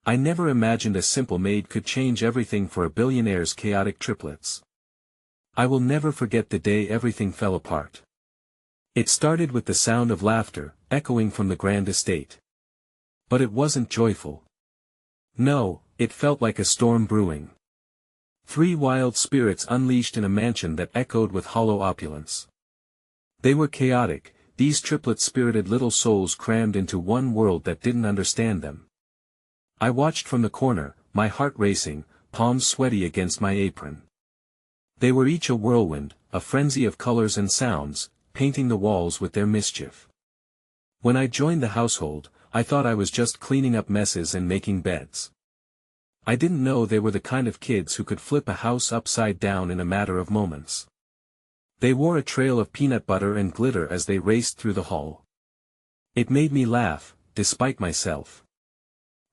I never imagined a simple maid could change everything for a billionaire's chaotic triplets. I will never forget the day everything fell apart. It started with the sound of laughter, echoing from the grand estate. But it wasn't joyful. No, it felt like a storm brewing. 3 wild spirits unleashed in a mansion that echoed with hollow opulence. They were chaotic, these triplet-spirited little souls crammed into one world that didn't understand them. I watched from the corner, my heart racing, palms sweaty against my apron. They were each a whirlwind, a frenzy of colors and sounds, painting the walls with their mischief. When I joined the household, I thought I was just cleaning up messes and making beds. I didn't know they were the kind of kids who could flip a house upside down in a matter of moments. They wore a trail of peanut butter and glitter as they raced through the hall. It made me laugh, despite myself.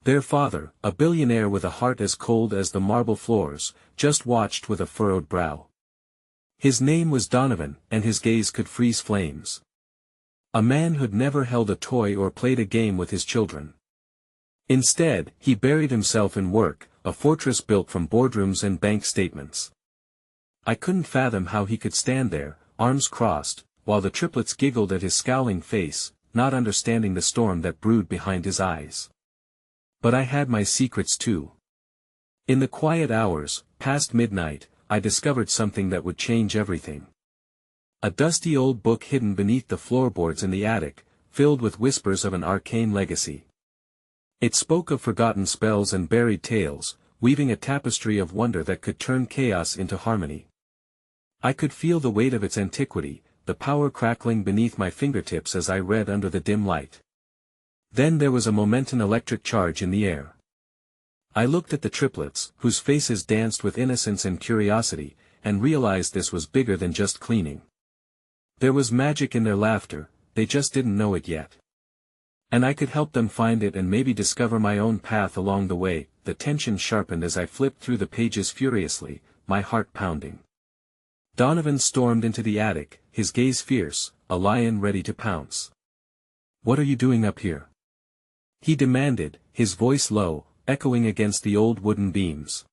Their father, a billionaire with a heart as cold as the marble floors, just watched with a furrowed brow. His name was Donovan, and his gaze could freeze flames. A man who'd never held a toy or played a game with his children. Instead, he buried himself in work, a fortress built from boardrooms and bank statements. I couldn't fathom how he could stand there, arms crossed, while the triplets giggled at his scowling face, not understanding the storm that brewed behind his eyes. But I had my secrets too. In the quiet hours, past midnight, I discovered something that would change everything. A dusty old book hidden beneath the floorboards in the attic, filled with whispers of an arcane legacy. It spoke of forgotten spells and buried tales, weaving a tapestry of wonder that could turn chaos into harmony. I could feel the weight of its antiquity, the power crackling beneath my fingertips as I read under the dim light. Then there was a momentum electric charge in the air. I looked at the triplets, whose faces danced with innocence and curiosity, and realized this was bigger than just cleaning. There was magic in their laughter, they just didn't know it yet. And I could help them find it and maybe discover my own path along the way. The tension sharpened as I flipped through the pages furiously, my heart pounding. Donovan stormed into the attic, his gaze fierce, a lion ready to pounce. "What are you doing up here?" he demanded, his voice low, echoing against the old wooden beams.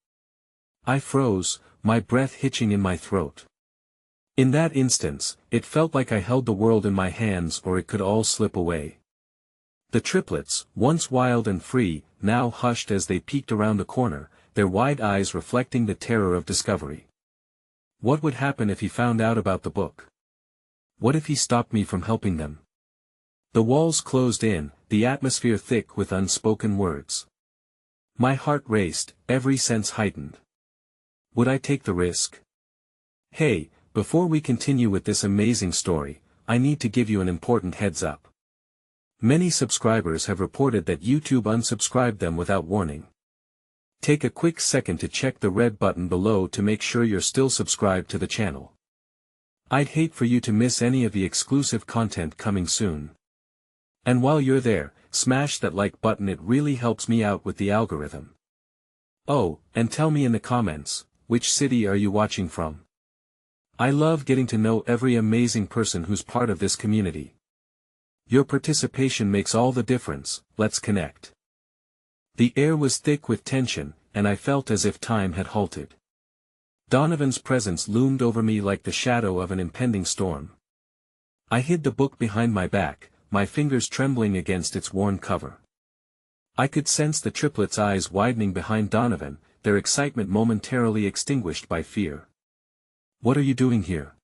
I froze, my breath hitching in my throat. In that instance, it felt like I held the world in my hands or it could all slip away. The triplets, once wild and free, now hushed as they peeked around the corner, their wide eyes reflecting the terror of discovery. What would happen if he found out about the book? What if he stopped me from helping them? The walls closed in, the atmosphere thick with unspoken words. My heart raced, every sense heightened. Would I take the risk? Hey, before we continue with this amazing story, I need to give you an important heads up. Many subscribers have reported that YouTube unsubscribed them without warning. Take a quick second to check the red button below to make sure you're still subscribed to the channel. I'd hate for you to miss any of the exclusive content coming soon. And while you're there, smash that like button, it really helps me out with the algorithm. Oh, and tell me in the comments, which city are you watching from? I love getting to know every amazing person who's part of this community. Your participation makes all the difference, let's connect. The air was thick with tension, and I felt as if time had halted. Donovan's presence loomed over me like the shadow of an impending storm. I hid the book behind my back, my fingers trembling against its worn cover. I could sense the triplets' eyes widening behind Donovan, their excitement momentarily extinguished by fear. "What are you doing here?"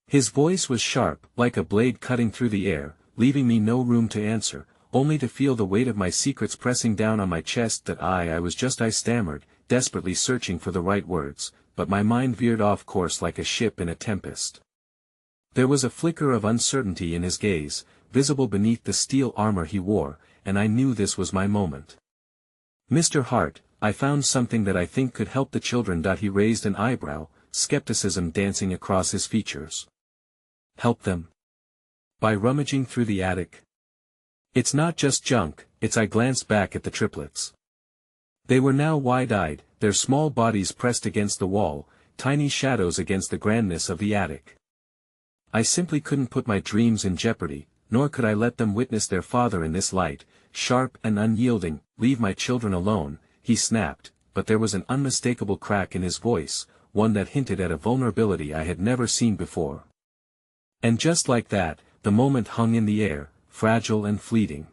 His voice was sharp, like a blade cutting through the air, leaving me no room to answer, only to feel the weight of my secrets pressing down on my chest. I stammered, desperately searching for the right words, but my mind veered off course like a ship in a tempest. There was a flicker of uncertainty in his gaze, visible beneath the steel armor he wore, and I knew this was my moment. "Mr. Hart, I found something that I think could help the children." He raised an eyebrow, skepticism dancing across his features. "Help them? By rummaging through the attic?" "It's not just junk, it's." I glanced back at the triplets. They were now wide-eyed, their small bodies pressed against the wall, tiny shadows against the grandness of the attic. I simply couldn't put my dreams in jeopardy, nor could I let them witness their father in this light, sharp and unyielding. "Leave my children alone," he snapped, but there was an unmistakable crack in his voice, one that hinted at a vulnerability I had never seen before. And just like that, the moment hung in the air, fragile and fleeting.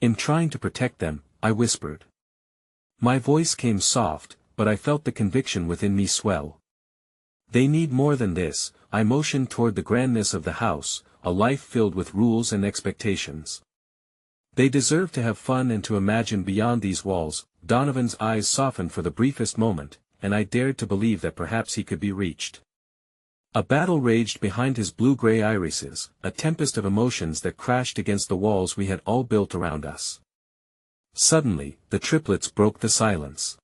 "In trying to protect them," I whispered. My voice came soft, but I felt the conviction within me swell. "They need more than this." I motioned toward the grandness of the house, a life filled with rules and expectations. "They deserve to have fun and to imagine beyond these walls." Donovan's eyes softened for the briefest moment, and I dared to believe that perhaps he could be reached. A battle raged behind his blue-gray irises, a tempest of emotions that crashed against the walls we had all built around us. Suddenly, the triplets broke the silence.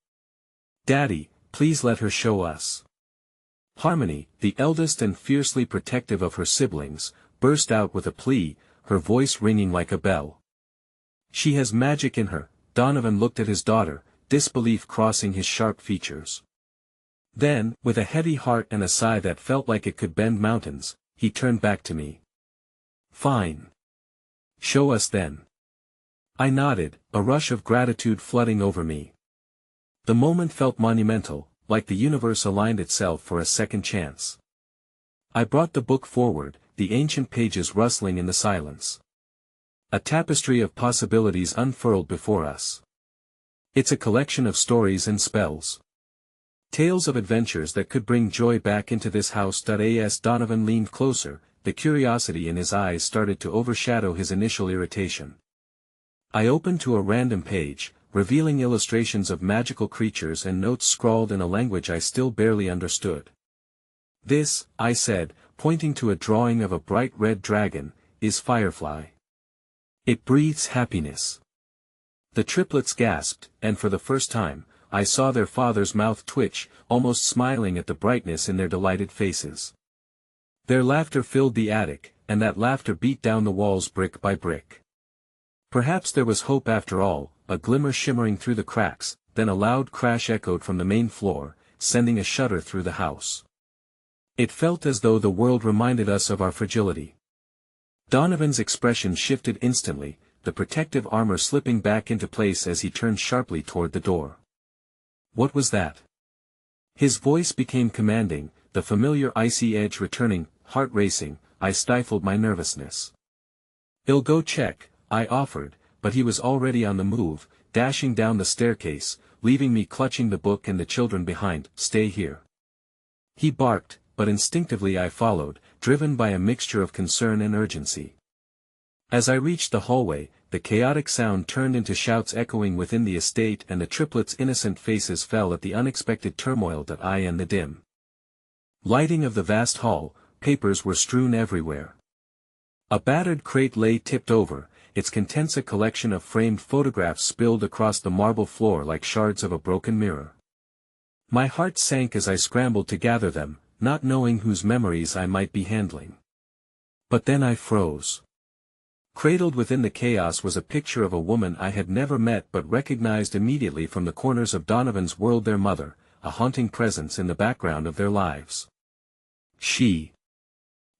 "Daddy, please let her show us." Harmony, the eldest and fiercely protective of her siblings, burst out with a plea, her voice ringing like a bell. "She has magic in her." Donovan looked at his daughter, disbelief crossing his sharp features. Then, with a heavy heart and a sigh that felt like it could bend mountains, he turned back to me. "Fine. Show us then." I nodded, a rush of gratitude flooding over me. The moment felt monumental, like the universe aligned itself for a second chance. I brought the book forward, the ancient pages rustling in the silence. A tapestry of possibilities unfurled before us. "It's a collection of stories and spells. Tales of adventures that could bring joy back into this house." As Donovan leaned closer, the curiosity in his eyes started to overshadow his initial irritation. I opened to a random page, revealing illustrations of magical creatures and notes scrawled in a language I still barely understood. "This," I said, pointing to a drawing of a bright red dragon, "is Firefly. It breathes happiness." The triplets gasped, and for the first time, I saw their father's mouth twitch, almost smiling at the brightness in their delighted faces. Their laughter filled the attic, and that laughter beat down the walls brick by brick. Perhaps there was hope after all, a glimmer shimmering through the cracks, then a loud crash echoed from the main floor, sending a shudder through the house. It felt as though the world reminded us of our fragility. Donovan's expression shifted instantly, the protective armor slipping back into place as he turned sharply toward the door. "What was that?" His voice became commanding, the familiar icy edge returning, heart racing. I stifled my nervousness. "I'll go check," I offered, but he was already on the move, dashing down the staircase, leaving me clutching the book and the children behind. "Stay here." He barked, but instinctively I followed, driven by a mixture of concern and urgency. As I reached the hallway, the chaotic sound turned into shouts echoing within the estate, and the triplets' innocent faces fell at the unexpected turmoil that I and the dim lighting of the vast hall. Papers were strewn everywhere. A battered crate lay tipped over, its contents a collection of framed photographs spilled across the marble floor like shards of a broken mirror. My heart sank as I scrambled to gather them, not knowing whose memories I might be handling. But then I froze. Cradled within the chaos was a picture of a woman I had never met but recognized immediately from the corners of Donovan's world, their mother, a haunting presence in the background of their lives. "She."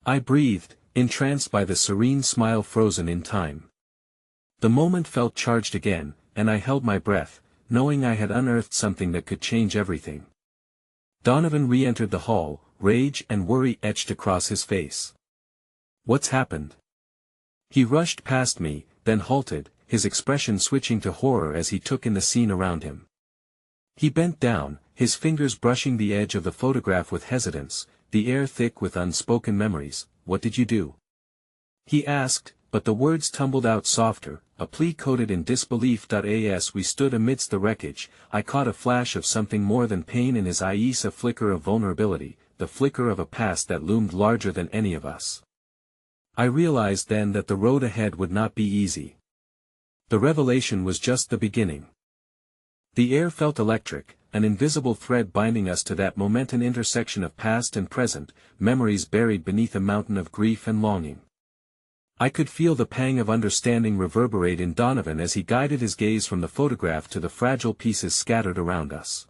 I breathed, entranced by the serene smile frozen in time. The moment felt charged again, and I held my breath, knowing I had unearthed something that could change everything. Donovan re-entered the hall, rage and worry etched across his face. "What's happened?" He rushed past me, then halted, his expression switching to horror as he took in the scene around him. He bent down, his fingers brushing the edge of the photograph with hesitance, the air thick with unspoken memories. "What did you do?" he asked, but the words tumbled out softer, a plea coated in disbelief. As we stood amidst the wreckage, I caught a flash of something more than pain in his eyes, a flicker of vulnerability, the flicker of a past that loomed larger than any of us. I realized then that the road ahead would not be easy. The revelation was just the beginning. The air felt electric, an invisible thread binding us to that moment, an intersection of past and present, memories buried beneath a mountain of grief and longing. I could feel the pang of understanding reverberate in Donovan as he guided his gaze from the photograph to the fragile pieces scattered around us.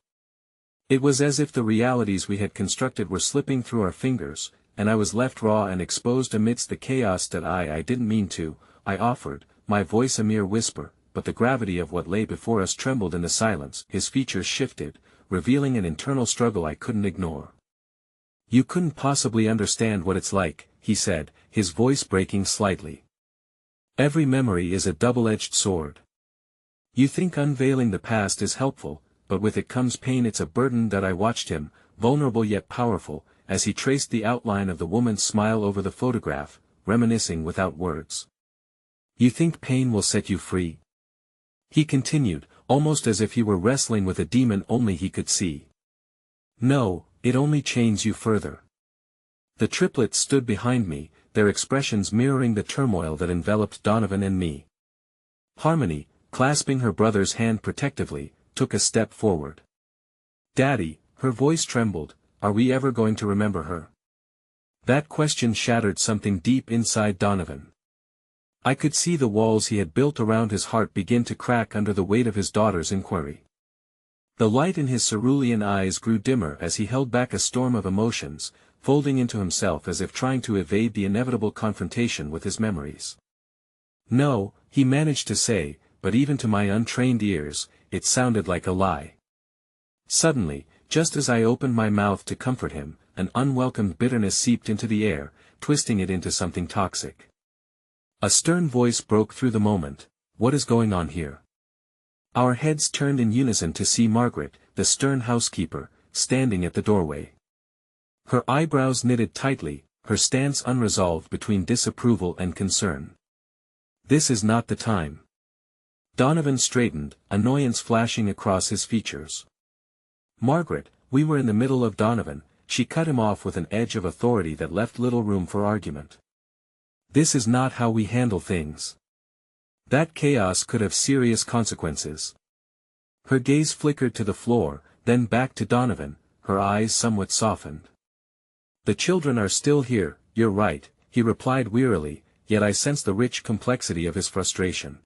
It was as if the realities we had constructed were slipping through our fingers, and I was left raw and exposed amidst the chaos. I didn't mean to," I offered, my voice a mere whisper, but the gravity of what lay before us trembled in the silence. His features shifted, revealing an internal struggle I couldn't ignore. "You couldn't possibly understand what it's like," he said, his voice breaking slightly. "Every memory is a double-edged sword. You think unveiling the past is helpful, but with it comes pain." It's a burden that I watched him, vulnerable yet powerful, as he traced the outline of the woman's smile over the photograph, reminiscing without words. "You think pain will set you free?" he continued, almost as if he were wrestling with a demon only he could see. "No, it only chains you further." The triplets stood behind me, their expressions mirroring the turmoil that enveloped Donovan and me. Harmony, clasping her brother's hand protectively, took a step forward. "Daddy," her voice trembled, "are we ever going to remember her?" That question shattered something deep inside Donovan. I could see the walls he had built around his heart begin to crack under the weight of his daughter's inquiry. The light in his cerulean eyes grew dimmer as he held back a storm of emotions, folding into himself as if trying to evade the inevitable confrontation with his memories. "No," he managed to say, but even to my untrained ears, it sounded like a lie. Suddenly, just as I opened my mouth to comfort him, an unwelcomed bitterness seeped into the air, twisting it into something toxic. A stern voice broke through the moment. "What is going on here?" Our heads turned in unison to see Margaret, the stern housekeeper, standing at the doorway. Her eyebrows knitted tightly, her stance unresolved between disapproval and concern. "This is not the time." Donovan straightened, annoyance flashing across his features. "Margaret," we were in the middle of Donovan, she cut him off with an edge of authority that left little room for argument. "This is not how we handle things. That chaos could have serious consequences." Her gaze flickered to the floor, then back to Donovan, her eyes somewhat softened. "The children are still here, you're right," he replied wearily, yet I sensed the rich complexity of his frustration.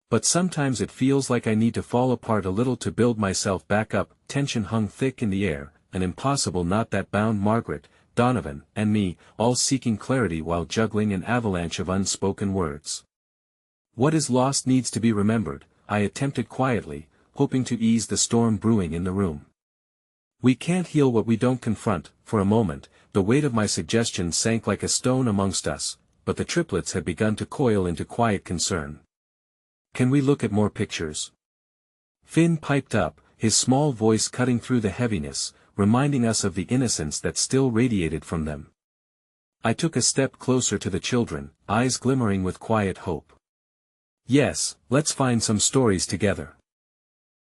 "But sometimes it feels like I need to fall apart a little to build myself back up." Tension hung thick in the air, an impossible knot that bound Margaret, Donovan, and me, all seeking clarity while juggling an avalanche of unspoken words. "What is lost needs to be remembered," I attempted quietly, hoping to ease the storm brewing in the room. "We can't heal what we don't confront." For a moment, the weight of my suggestion sank like a stone amongst us, but the triplets had begun to coil into quiet concern. "Can we look at more pictures?" Finn piped up, his small voice cutting through the heaviness, reminding us of the innocence that still radiated from them. I took a step closer to the children, eyes glimmering with quiet hope. "Yes, let's find some stories together."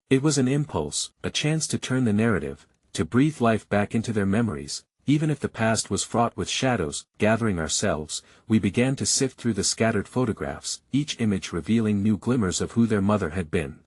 It was an impulse, a chance to turn the narrative, to breathe life back into their memories, even if the past was fraught with shadows. Gathering ourselves, we began to sift through the scattered photographs, each image revealing new glimmers of who their mother had been.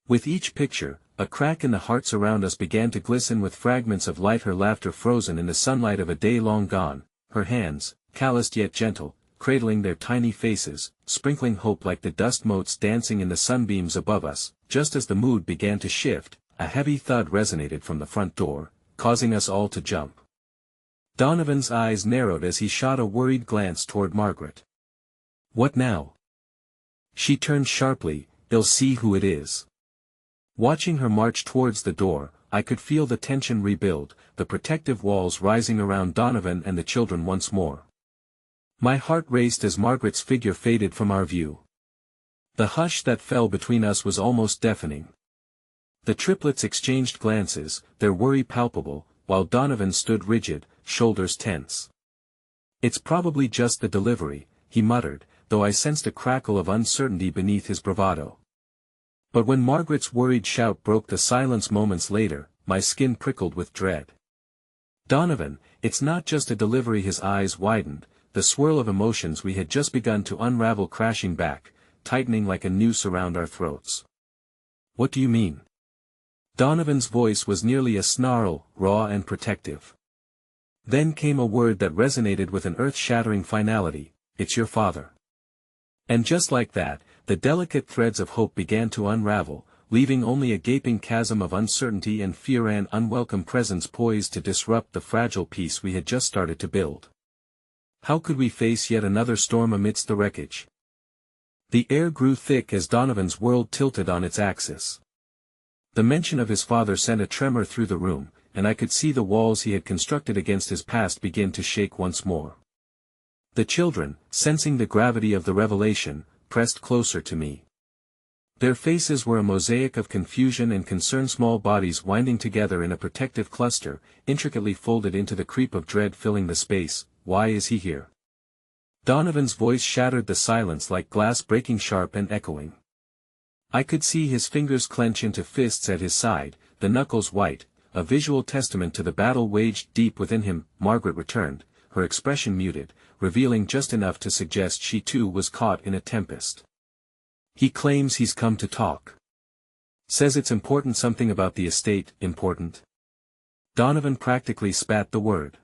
With each picture, a crack in the hearts around us began to glisten with fragments of light, her laughter frozen in the sunlight of a day long gone, her hands, calloused yet gentle, cradling their tiny faces, sprinkling hope like the dust motes dancing in the sunbeams above us. Just as the mood began to shift, a heavy thud resonated from the front door, causing us all to jump. Donovan's eyes narrowed as he shot a worried glance toward Margaret. "What now?" She turned sharply. "They'll see who it is." Watching her march towards the door, I could feel the tension rebuild, the protective walls rising around Donovan and the children once more. My heart raced as Margaret's figure faded from our view. The hush that fell between us was almost deafening. The triplets exchanged glances, their worry palpable, while Donovan stood rigid, shoulders tense. "It's probably just the delivery," he muttered, though I sensed a crackle of uncertainty beneath his bravado. But when Margaret's worried shout broke the silence moments later, my skin prickled with dread. "Donovan, it's not just a delivery." His eyes widened, the swirl of emotions we had just begun to unravel crashing back, tightening like a noose around our throats. "What do you mean?" Donovan's voice was nearly a snarl, raw and protective. Then came a word that resonated with an earth-shattering finality: "It's your father." And just like that, the delicate threads of hope began to unravel, leaving only a gaping chasm of uncertainty and fear, an unwelcome presence poised to disrupt the fragile peace we had just started to build. How could we face yet another storm amidst the wreckage? The air grew thick as Donovan's world tilted on its axis. The mention of his father sent a tremor through the room, and I could see the walls he had constructed against his past begin to shake once more. The children, sensing the gravity of the revelation, pressed closer to me. Their faces were a mosaic of confusion and concern, small bodies winding together in a protective cluster, intricately folded into the creep of dread filling the space. Why is he here? Donovan's voice shattered the silence like glass breaking, sharp and echoing. I could see his fingers clench into fists at his side, the knuckles white, a visual testament to the battle waged deep within him. Margaret returned, her expression muted, revealing just enough to suggest she too was caught in a tempest. He claims he's come to talk. Says it's important, something about the estate. Important? Donovan practically spat the word.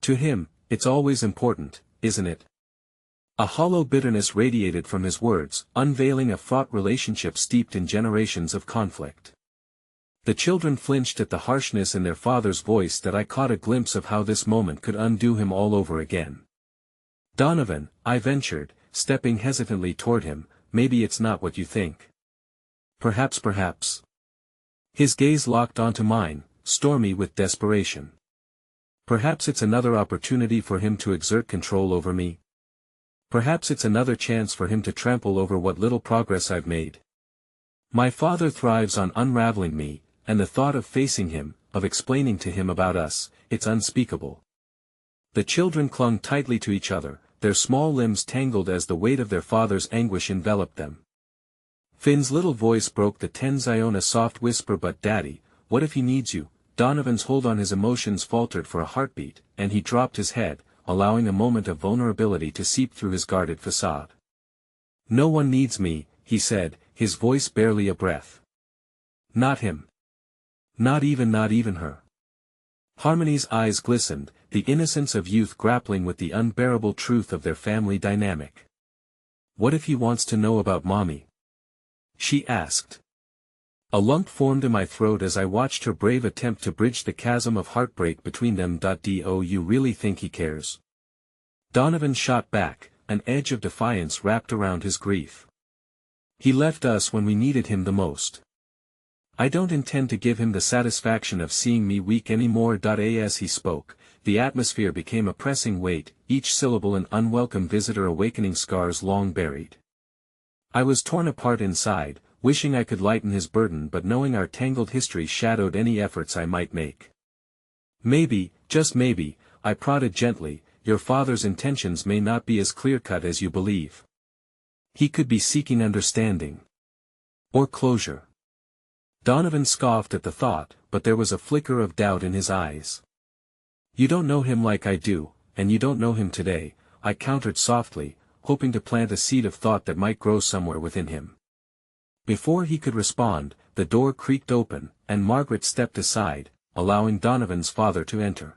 To him, it's always important, isn't it? A hollow bitterness radiated from his words, unveiling a fraught relationship steeped in generations of conflict. The children flinched at the harshness in their father's voice that I caught a glimpse of how this moment could undo him all over again. Donovan, I ventured, stepping hesitantly toward him, maybe it's not what you think. Perhaps. His gaze locked onto mine, stormy with desperation. Perhaps it's another opportunity for him to exert control over me. Perhaps it's another chance for him to trample over what little progress I've made. My father thrives on unraveling me, and the thought of facing him, of explaining to him about us, it's unspeakable. The children clung tightly to each other, their small limbs tangled as the weight of their father's anguish enveloped them. Finn's little voice broke the tense Iona, a soft whisper, but Daddy, what if he needs you? Donovan's hold on his emotions faltered for a heartbeat, and he dropped his head, allowing a moment of vulnerability to seep through his guarded facade. No one needs me, he said, his voice barely a breath. Not him. Not even her. Harmony's eyes glistened, the innocence of youth grappling with the unbearable truth of their family dynamic. What if he wants to know about Mommy? She asked. A lump formed in my throat as I watched her brave attempt to bridge the chasm of heartbreak between them. Do you really think he cares? Donovan shot back, an edge of defiance wrapped around his grief. He left us when we needed him the most. I don't intend to give him the satisfaction of seeing me weak anymore. As he spoke, the atmosphere became a pressing weight, each syllable an unwelcome visitor awakening scars long buried. I was torn apart inside, wishing I could lighten his burden, but knowing our tangled history shadowed any efforts I might make. Maybe, just maybe, I prodded gently, your father's intentions may not be as clear-cut as you believe. He could be seeking understanding. Or closure. Donovan scoffed at the thought, but there was a flicker of doubt in his eyes. You don't know him like I do, and you don't know him today, I countered softly, hoping to plant a seed of thought that might grow somewhere within him. Before he could respond, the door creaked open, and Margaret stepped aside, allowing Donovan's father to enter.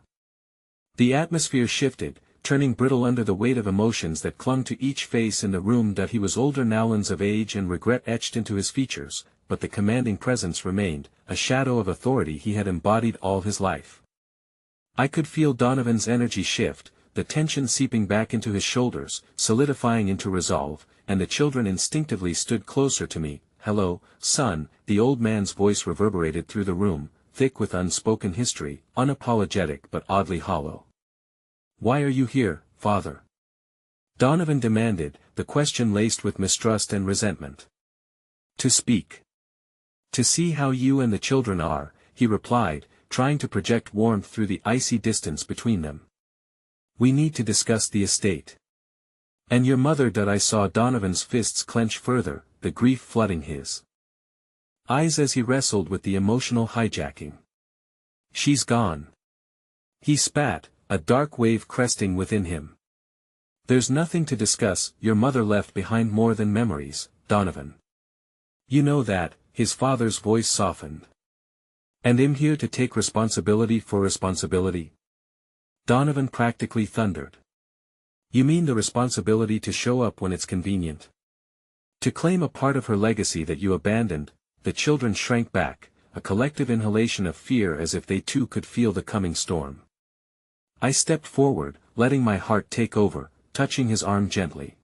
The atmosphere shifted, turning brittle under the weight of emotions that clung to each face in the room. He was older now, lines of age and regret etched into his features, but the commanding presence remained, a shadow of authority he had embodied all his life. I could feel Donovan's energy shift, the tension seeping back into his shoulders, solidifying into resolve, and the children instinctively stood closer to me. Hello, son, the old man's voice reverberated through the room, thick with unspoken history, unapologetic but oddly hollow. Why are you here, father? Donovan demanded, the question laced with mistrust and resentment. To speak. To see how you and the children are, he replied, trying to project warmth through the icy distance between them. We need to discuss the estate. And your mother. I saw Donovan's fists clench further, the grief flooding his eyes as he wrestled with the emotional hijacking. She's gone. He spat, a dark wave cresting within him. There's nothing to discuss. Your mother left behind more than memories, Donovan. You know that. His father's voice softened. And I'm here to take responsibility for responsibility? Donovan practically thundered. You mean the responsibility to show up when it's convenient? To claim a part of her legacy that you abandoned? The children shrank back, a collective inhalation of fear as if they too could feel the coming storm. I stepped forward, letting my heart take over, touching his arm gently.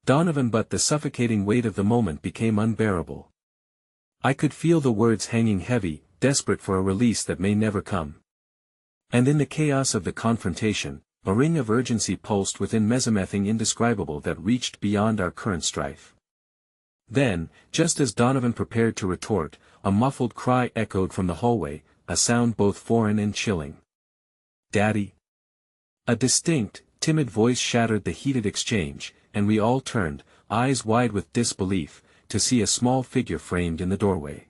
Donovan, but the suffocating weight of the moment became unbearable. I could feel the words hanging heavy, desperate for a release that may never come. And in the chaos of the confrontation, a ring of urgency pulsed within something indescribable that reached beyond our current strife. Then, just as Donovan prepared to retort, a muffled cry echoed from the hallway, a sound both foreign and chilling. "Daddy?" A distinct, timid voice shattered the heated exchange, and we all turned, eyes wide with disbelief, to see a small figure framed in the doorway.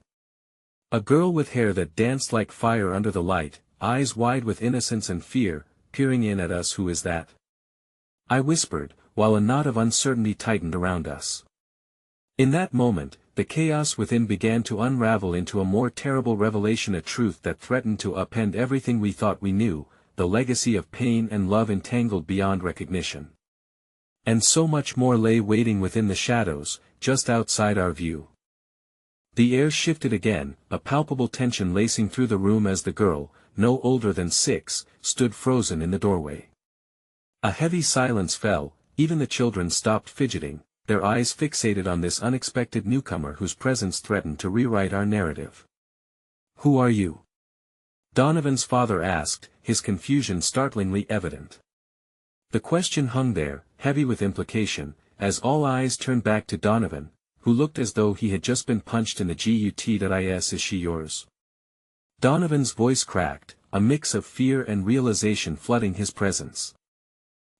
A girl with hair that danced like fire under the light, eyes wide with innocence and fear, peering in at us. "Who is that?" I whispered, while a knot of uncertainty tightened around us. In that moment, the chaos within began to unravel into a more terrible revelation, a truth that threatened to upend everything we thought we knew, the legacy of pain and love entangled beyond recognition. And so much more lay waiting within the shadows, just outside our view. The air shifted again, a palpable tension lacing through the room as the girl, no older than 6, stood frozen in the doorway. A heavy silence fell, even the children stopped fidgeting, their eyes fixated on this unexpected newcomer whose presence threatened to rewrite our narrative. "Who are you?" Donovan's father asked, his confusion startlingly evident. The question hung there, heavy with implication, as all eyes turned back to Donovan, who looked as though he had just been punched in the gut. "Is she yours?" Donovan's voice cracked, a mix of fear and realization flooding his presence.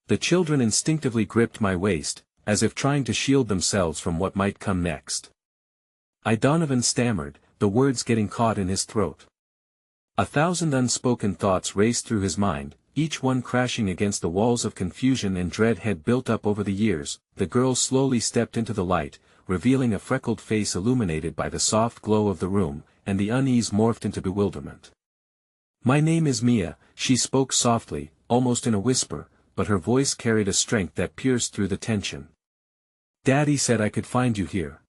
The children instinctively gripped my waist, as if trying to shield themselves from what might come next. Donovan stammered, the words getting caught in his throat. 1,000 unspoken thoughts raced through his mind, each one crashing against the walls of confusion and dread had built up over the years. The girl slowly stepped into the light, revealing a freckled face illuminated by the soft glow of the room, and the unease morphed into bewilderment. "My name is Mia," she spoke softly, almost in a whisper, but her voice carried a strength that pierced through the tension. "Daddy said I could find you here."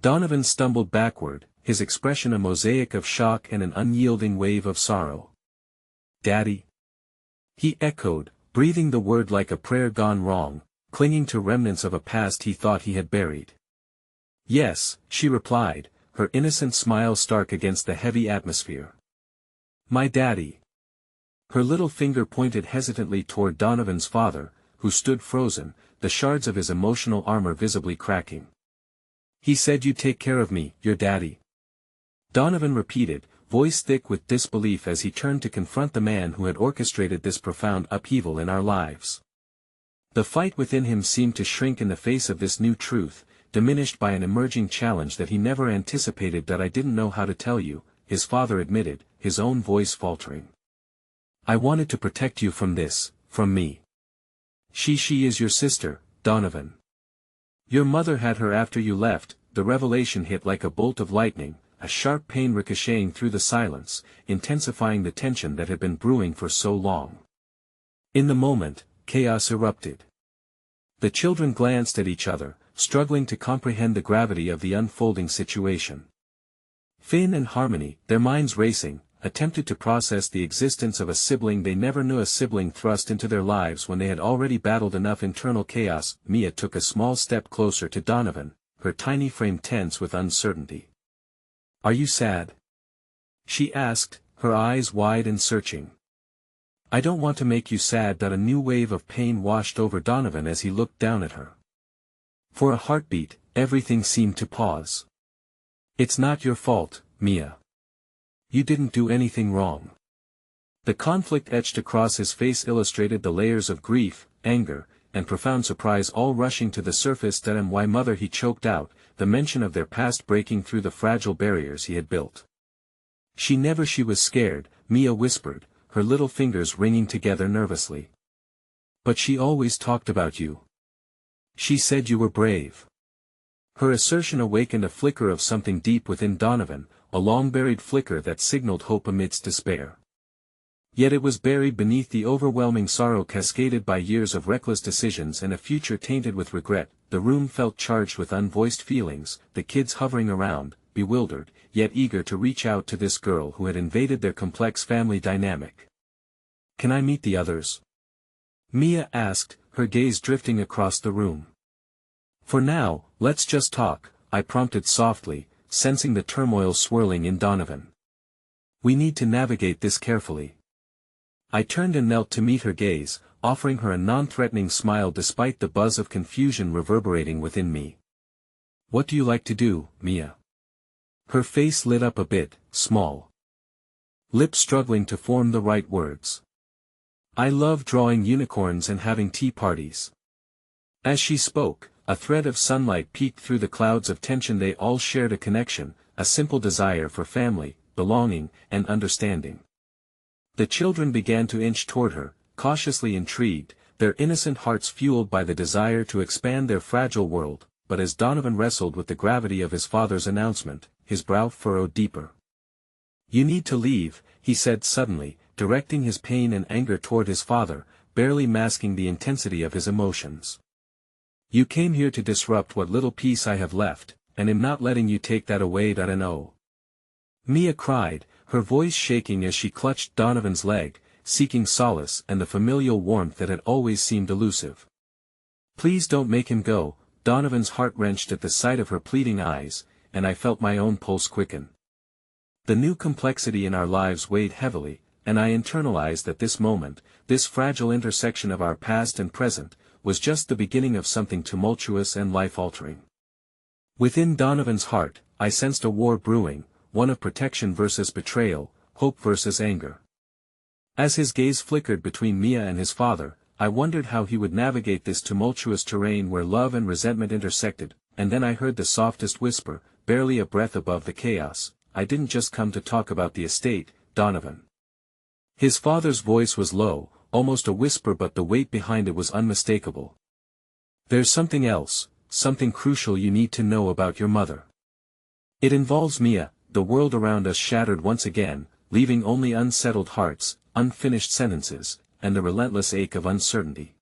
Donovan stumbled backward, his expression a mosaic of shock and an unyielding wave of sorrow. "Daddy?" he echoed, breathing the word like a prayer gone wrong, clinging to remnants of a past he thought he had buried. "Yes," she replied, her innocent smile stark against the heavy atmosphere. "My daddy." Her little finger pointed hesitantly toward Donovan's father, who stood frozen, the shards of his emotional armor visibly cracking. "He said you'd take care of me, your daddy." Donovan repeated, voice thick with disbelief as he turned to confront the man who had orchestrated this profound upheaval in our lives. The fight within him seemed to shrink in the face of this new truth, diminished by an emerging challenge that he never anticipated. "That I didn't know how to tell you," his father admitted, his own voice faltering. "I wanted to protect you from this, from me. She is your sister, Donovan. Your mother had her after you left." The revelation hit like a bolt of lightning, a sharp pain ricocheting through the silence, intensifying the tension that had been brewing for so long. In the moment, chaos erupted. The children glanced at each other, struggling to comprehend the gravity of the unfolding situation. Finn and Harmony, their minds racing, attempted to process the existence of a sibling they never knew, a sibling thrust into their lives when they had already battled enough internal chaos. Mia took a small step closer to Donovan, her tiny frame tense with uncertainty. "Are you sad?" she asked, her eyes wide and searching. "I don't want to make you sad." A new wave of pain washed over Donovan as he looked down at her. For a heartbeat, everything seemed to pause. "It's not your fault, Mia. You didn't do anything wrong." The conflict etched across his face illustrated the layers of grief, anger, and profound surprise all rushing to the surface. "Why mother," he choked out, the mention of their past breaking through the fragile barriers he had built. She was scared," Mia whispered, her little fingers ringing together nervously. "But she always talked about you. She said you were brave." Her assertion awakened a flicker of something deep within Donovan, a long-buried flicker that signaled hope amidst despair. Yet it was buried beneath the overwhelming sorrow cascaded by years of reckless decisions and a future tainted with regret. The room felt charged with unvoiced feelings, the kids hovering around, bewildered, yet eager to reach out to this girl who had invaded their complex family dynamic. "Can I meet the others?" Mia asked, her gaze drifting across the room. For now, let's just talk, I prompted softly, sensing the turmoil swirling in Donovan. We need to navigate this carefully. I turned and knelt to meet her gaze, offering her a non-threatening smile despite the buzz of confusion reverberating within me. What do you like to do, Mia? Her face lit up a bit, small lips struggling to form the right words. I love drawing unicorns and having tea parties. As she spoke, a thread of sunlight peeked through the clouds of tension. They all shared a connection, a simple desire for family, belonging, and understanding. The children began to inch toward her, cautiously intrigued, their innocent hearts fueled by the desire to expand their fragile world, but as Donovan wrestled with the gravity of his father's announcement, his brow furrowed deeper. You need to leave, he said suddenly, directing his pain and anger toward his father, barely masking the intensity of his emotions. You came here to disrupt what little peace I have left, and am not letting you take that away. No. Mia cried, her voice shaking as she clutched Donovan's leg, seeking solace and the familial warmth that had always seemed elusive. Please don't make him go. Donovan's heart wrenched at the sight of her pleading eyes, and I felt my own pulse quicken. The new complexity in our lives weighed heavily, and I internalized that this moment, this fragile intersection of our past and present, was just the beginning of something tumultuous and life-altering. Within Donovan's heart, I sensed a war brewing, one of protection versus betrayal, hope versus anger. As his gaze flickered between Mia and his father, I wondered how he would navigate this tumultuous terrain where love and resentment intersected, and then I heard the softest whisper, barely a breath above the chaos, I didn't just come to talk about the estate, Donovan. His father's voice was low, almost a whisper, but the weight behind it was unmistakable. There's something else, something crucial you need to know about your mother. It involves Mia. The world around us shattered once again, leaving only unsettled hearts, unfinished sentences, and the relentless ache of uncertainty.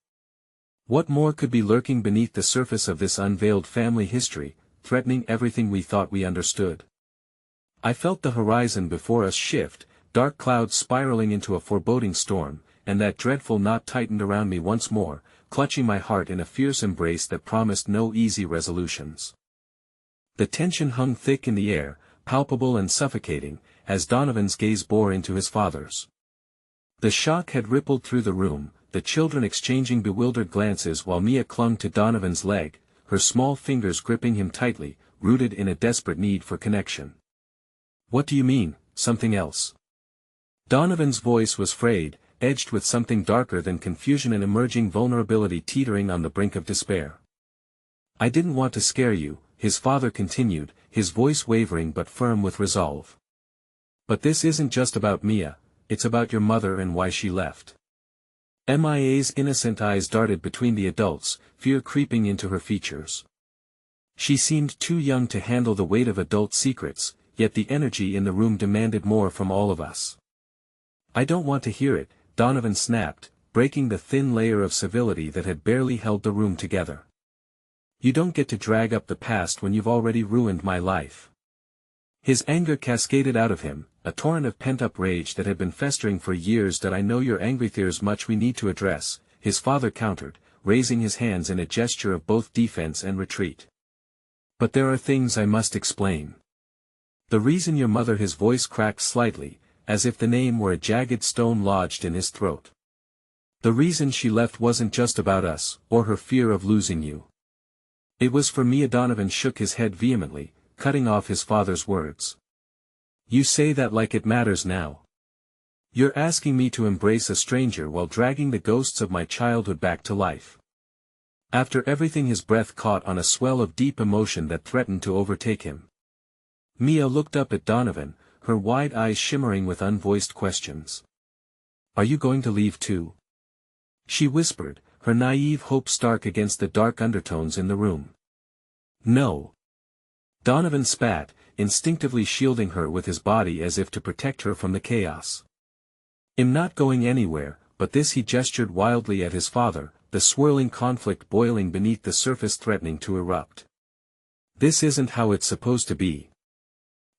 What more could be lurking beneath the surface of this unveiled family history, threatening everything we thought we understood? I felt the horizon before us shift, dark clouds spiraling into a foreboding storm, and that dreadful knot tightened around me once more, clutching my heart in a fierce embrace that promised no easy resolutions. The tension hung thick in the air, palpable and suffocating, as Donovan's gaze bore into his father's. The shock had rippled through the room, the children exchanging bewildered glances while Mia clung to Donovan's leg, her small fingers gripping him tightly, rooted in a desperate need for connection. What do you mean, something else? Donovan's voice was frayed, edged with something darker than confusion and emerging vulnerability teetering on the brink of despair. I didn't want to scare you, his father continued, his voice wavering but firm with resolve. But this isn't just about Mia, it's about your mother and why she left. Mia's innocent eyes darted between the adults, fear creeping into her features. She seemed too young to handle the weight of adult secrets, yet the energy in the room demanded more from all of us. I don't want to hear it, Donovan snapped, breaking the thin layer of civility that had barely held the room together. You don't get to drag up the past when you've already ruined my life. His anger cascaded out of him, a torrent of pent-up rage that had been festering for years. I know you're angry. There's much we need to address, his father countered, raising his hands in a gesture of both defense and retreat. But there are things I must explain. The reason your mother. His voice cracked slightly, as if the name were a jagged stone lodged in his throat. The reason she left wasn't just about us, or her fear of losing you. It was for Mia. Donovan shook his head vehemently, cutting off his father's words. You say that like it matters now. You're asking me to embrace a stranger while dragging the ghosts of my childhood back to life. After everything. His breath caught on a swell of deep emotion that threatened to overtake him. Mia looked up at Donovan, her wide eyes shimmering with unvoiced questions. Are you going to leave too? She whispered, her naive hope stark against the dark undertones in the room. No. Donovan spat, instinctively shielding her with his body as if to protect her from the chaos. I'm not going anywhere, but this. He gestured wildly at his father, the swirling conflict boiling beneath the surface threatening to erupt. This isn't how it's supposed to be.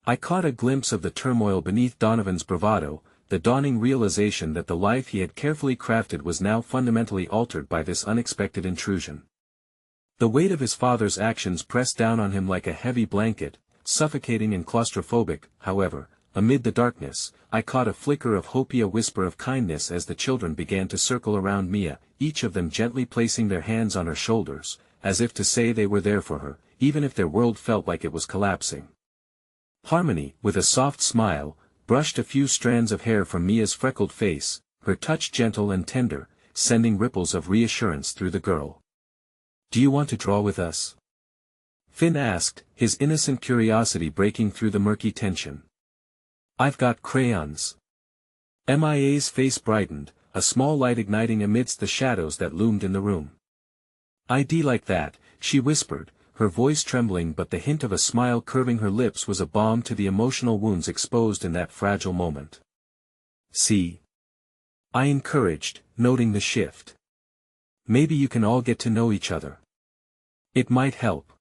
I caught a glimpse of the turmoil beneath Donovan's bravado, the dawning realization that the life he had carefully crafted was now fundamentally altered by this unexpected intrusion. The weight of his father's actions pressed down on him like a heavy blanket, suffocating and claustrophobic. However, amid the darkness, I caught a flicker of hope, a whisper of kindness as the children began to circle around Mia, each of them gently placing their hands on her shoulders, as if to say they were there for her, even if their world felt like it was collapsing. Harmony, with a soft smile, brushed a few strands of hair from Mia's freckled face, her touch gentle and tender, sending ripples of reassurance through the girl. "Do you want to draw with us?" Finn asked, his innocent curiosity breaking through the murky tension. "I've got crayons." Mia's face brightened, a small light igniting amidst the shadows that loomed in the room. "I'd like that," she whispered, her voice trembling, but the hint of a smile curving her lips was a balm to the emotional wounds exposed in that fragile moment. "See?" I encouraged, noting the shift. "Maybe you can all get to know each other. It might help."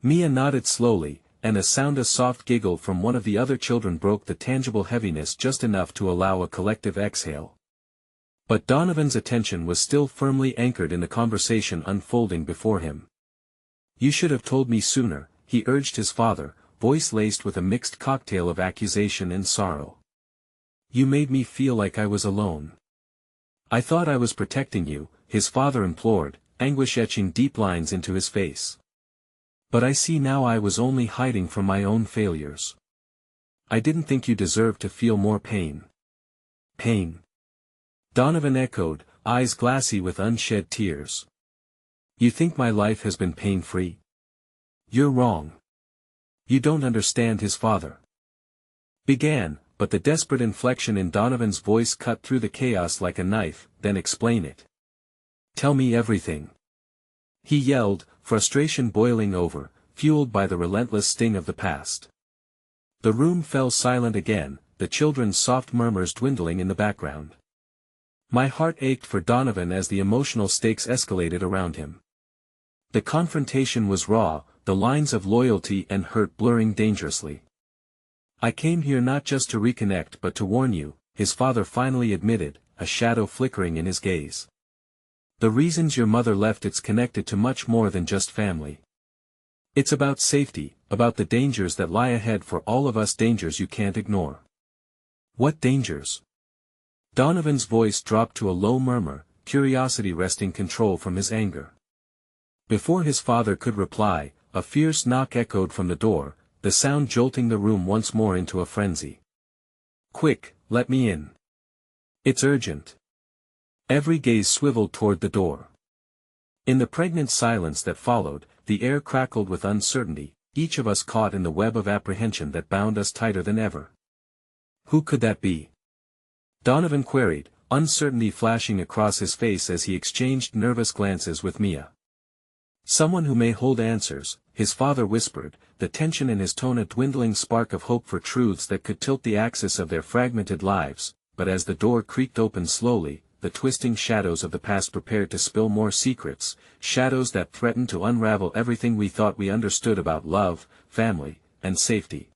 Mia nodded slowly, and a soft giggle from one of the other children broke the tangible heaviness just enough to allow a collective exhale. But Donovan's attention was still firmly anchored in the conversation unfolding before him. "You should have told me sooner," he urged his father, voice laced with a mixed cocktail of accusation and sorrow. "You made me feel like I was alone." "I thought I was protecting you," his father implored, anguish etching deep lines into his face. "But I see now I was only hiding from my own failures. I didn't think you deserved to feel more pain." "Pain?" Donovan echoed, eyes glassy with unshed tears. "You think my life has been pain-free? You're wrong. You don't understand," his father began, but the desperate inflection in Donovan's voice cut through the chaos like a knife. "Then explain it. Tell me everything," he yelled, frustration boiling over, fueled by the relentless sting of the past. The room fell silent again, the children's soft murmurs dwindling in the background. My heart ached for Donovan as the emotional stakes escalated around him. The confrontation was raw, the lines of loyalty and hurt blurring dangerously. "I came here not just to reconnect but to warn you," his father finally admitted, a shadow flickering in his gaze. "The reasons your mother left, it's connected to much more than just family. It's about safety, about the dangers that lie ahead for all of us, dangers you can't ignore." "What dangers?" Donovan's voice dropped to a low murmur, curiosity wresting control from his anger. Before his father could reply, a fierce knock echoed from the door, the sound jolting the room once more into a frenzy. "Quick, let me in. It's urgent." Every gaze swiveled toward the door. In the pregnant silence that followed, the air crackled with uncertainty, each of us caught in the web of apprehension that bound us tighter than ever. "Who could that be?" Donovan queried, uncertainty flashing across his face as he exchanged nervous glances with Mia. "Someone who may hold answers," his father whispered, the tension in his tone a dwindling spark of hope for truths that could tilt the axis of their fragmented lives. But as the door creaked open slowly, the twisting shadows of the past prepared to spill more secrets, shadows that threatened to unravel everything we thought we understood about love, family, and safety.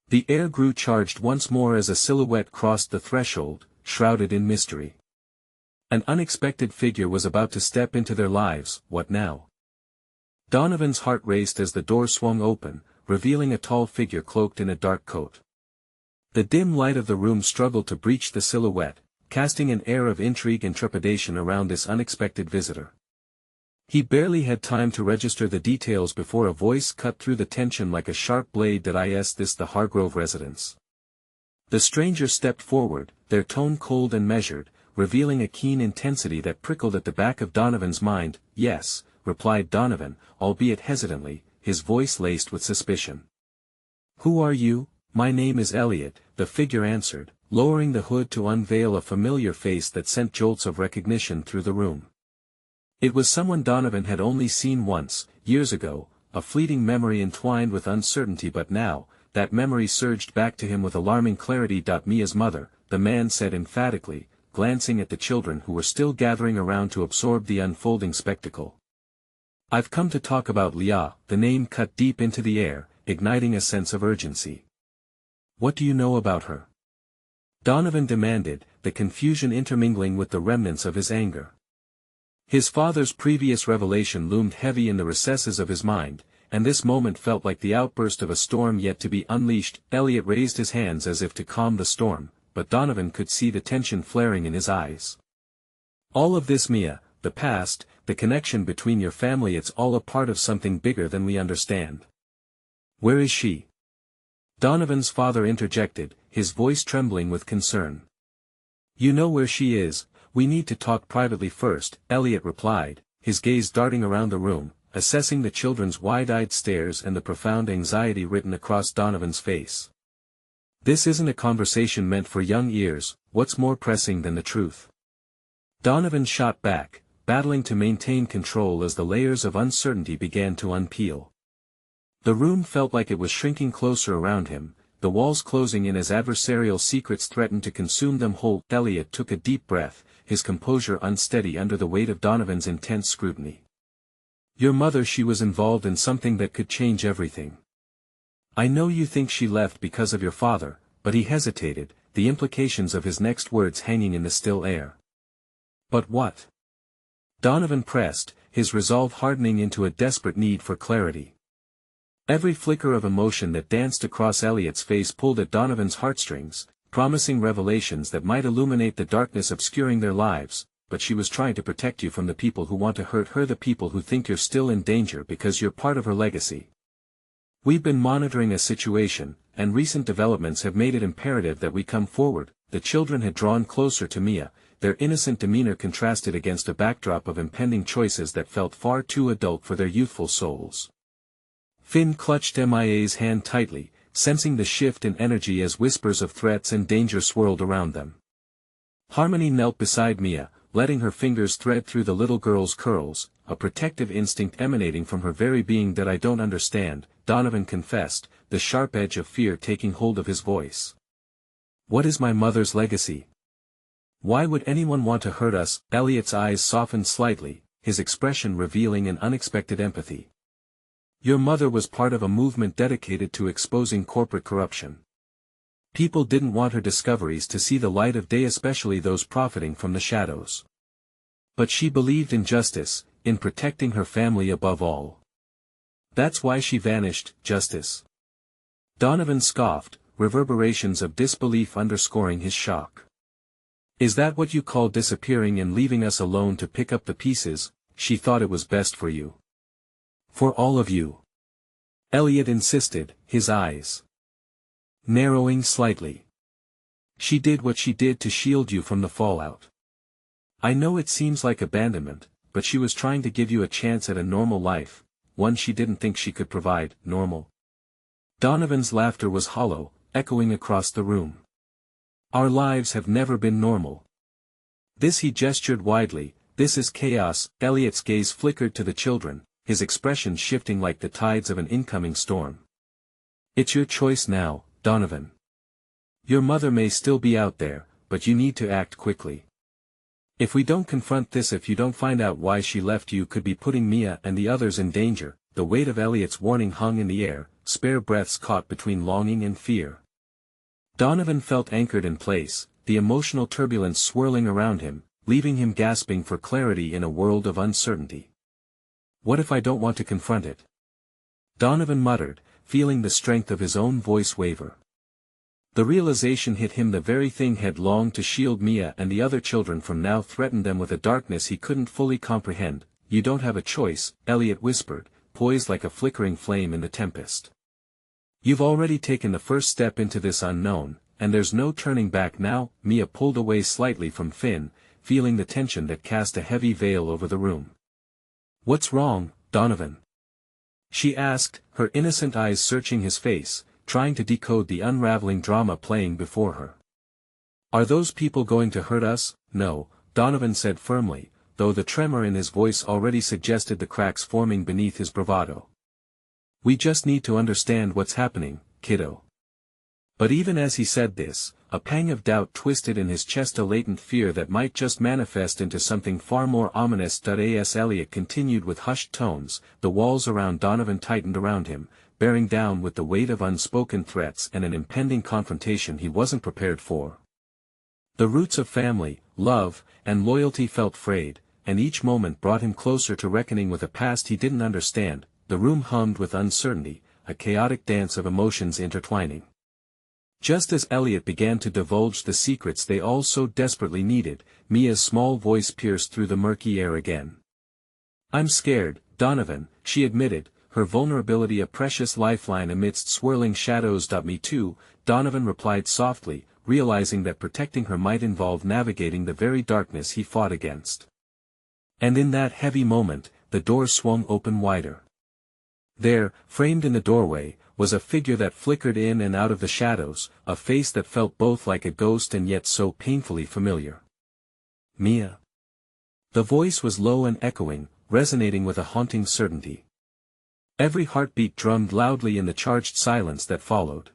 The air grew charged once more as a silhouette crossed the threshold, shrouded in mystery. An unexpected figure was about to step into their lives. What now? Donovan's heart raced as the door swung open, revealing a tall figure cloaked in a dark coat. The dim light of the room struggled to breach the silhouette, casting an air of intrigue and trepidation around this unexpected visitor. He barely had time to register the details before a voice cut through the tension like a sharp blade. "That is this the Hargrove residence?" The stranger stepped forward, their tone cold and measured, revealing a keen intensity that prickled at the back of Donovan's mind. "Yes," replied Donovan, albeit hesitantly, his voice laced with suspicion. "Who are you?" "My name is Elliot," the figure answered, lowering the hood to unveil a familiar face that sent jolts of recognition through the room. It was someone Donovan had only seen once, years ago, a fleeting memory entwined with uncertainty, but now, that memory surged back to him with alarming clarity. "Mia's mother," the man said emphatically, glancing at the children who were still gathering around to absorb the unfolding spectacle. "I've come to talk about Leah." The name cut deep into the air, igniting a sense of urgency. "What do you know about her?" Donovan demanded, the confusion intermingling with the remnants of his anger. His father's previous revelation loomed heavy in the recesses of his mind, and this moment felt like the outburst of a storm yet to be unleashed. Elliot raised his hands as if to calm the storm, but Donovan could see the tension flaring in his eyes. All of this, Mia, the past, the connection between your family, it's all a part of something bigger than we understand. Where is she? Donovan's father interjected, his voice trembling with concern. You know where she is, we need to talk privately first, Elliot replied, his gaze darting around the room, assessing the children's wide-eyed stares and the profound anxiety written across Donovan's face. This isn't a conversation meant for young ears, what's more pressing than the truth? Donovan shot back, battling to maintain control as the layers of uncertainty began to unpeel. The room felt like it was shrinking closer around him, the walls closing in as adversarial secrets threatened to consume them whole. Elliot took a deep breath, his composure unsteady under the weight of Donovan's intense scrutiny. Your mother, she was involved in something that could change everything. I know you think she left because of your father, but he hesitated, the implications of his next words hanging in the still air. But what? Donovan pressed, his resolve hardening into a desperate need for clarity. Every flicker of emotion that danced across Elliot's face pulled at Donovan's heartstrings, promising revelations that might illuminate the darkness obscuring their lives, but she was trying to protect you from the people who want to hurt her, the people who think you're still in danger because you're part of her legacy. We've been monitoring a situation, and recent developments have made it imperative that we come forward. The children had drawn closer to Mia, their innocent demeanor contrasted against a backdrop of impending choices that felt far too adult for their youthful souls. Finn clutched Mia's hand tightly, sensing the shift in energy as whispers of threats and danger swirled around them. Harmony knelt beside Mia, letting her fingers thread through the little girl's curls, a protective instinct emanating from her very being. That I don't understand, Donovan confessed, the sharp edge of fear taking hold of his voice. What is my mother's legacy? Why would anyone want to hurt us? Elliot's eyes softened slightly, his expression revealing an unexpected empathy. Your mother was part of a movement dedicated to exposing corporate corruption. People didn't want her discoveries to see the light of day, especially those profiting from the shadows. But she believed in justice, in protecting her family above all. That's why she vanished. Justice? Donovan scoffed, reverberations of disbelief underscoring his shock. Is that what you call disappearing and leaving us alone to pick up the pieces? She thought it was best for you. For all of you. Elliot insisted, his eyes narrowing slightly. She did what she did to shield you from the fallout. I know it seems like abandonment, but she was trying to give you a chance at a normal life, one she didn't think she could provide. Normal? Donovan's laughter was hollow, echoing across the room. Our lives have never been normal. This, he gestured widely, this is chaos. Elliot's gaze flickered to the children, his expression shifting like the tides of an incoming storm. It's your choice now, Donovan. Your mother may still be out there, but you need to act quickly. If we don't confront this, if you don't find out why she left, you could be putting Mia and the others in danger. The weight of Elliot's warning hung in the air, spare breaths caught between longing and fear. Donovan felt anchored in place, the emotional turbulence swirling around him, leaving him gasping for clarity in a world of uncertainty. What if I don't want to confront it? Donovan muttered, feeling the strength of his own voice waver. The realization hit him, the very thing had longed to shield Mia and the other children from now threatened them with a darkness he couldn't fully comprehend. You don't have a choice, Elliot whispered, poised like a flickering flame in the tempest. You've already taken the first step into this unknown, and there's no turning back now. Mia pulled away slightly from Finn, feeling the tension that cast a heavy veil over the room. What's wrong, Donovan? She asked, her innocent eyes searching his face, trying to decode the unraveling drama playing before her. Are those people going to hurt us? No, Donovan said firmly, though the tremor in his voice already suggested the cracks forming beneath his bravado. We just need to understand what's happening, kiddo. But even as he said this, a pang of doubt twisted in his chest, a latent fear that might just manifest into something far more ominous. As Elliot continued with hushed tones, the walls around Donovan tightened around him, bearing down with the weight of unspoken threats and an impending confrontation he wasn't prepared for. The roots of family, love, and loyalty felt frayed, and each moment brought him closer to reckoning with a past he didn't understand. The room hummed with uncertainty, a chaotic dance of emotions intertwining. Just as Elliot began to divulge the secrets they all so desperately needed, Mia's small voice pierced through the murky air again. "I'm scared, Donovan," she admitted, her vulnerability a precious lifeline amidst swirling shadows. "Me too," Donovan replied softly, realizing that protecting her might involve navigating the very darkness he fought against. And in that heavy moment, the door swung open wider. There, framed in the doorway, was a figure that flickered in and out of the shadows, a face that felt both like a ghost and yet so painfully familiar. "Mia." The voice was low and echoing, resonating with a haunting certainty. Every heartbeat drummed loudly in the charged silence that followed.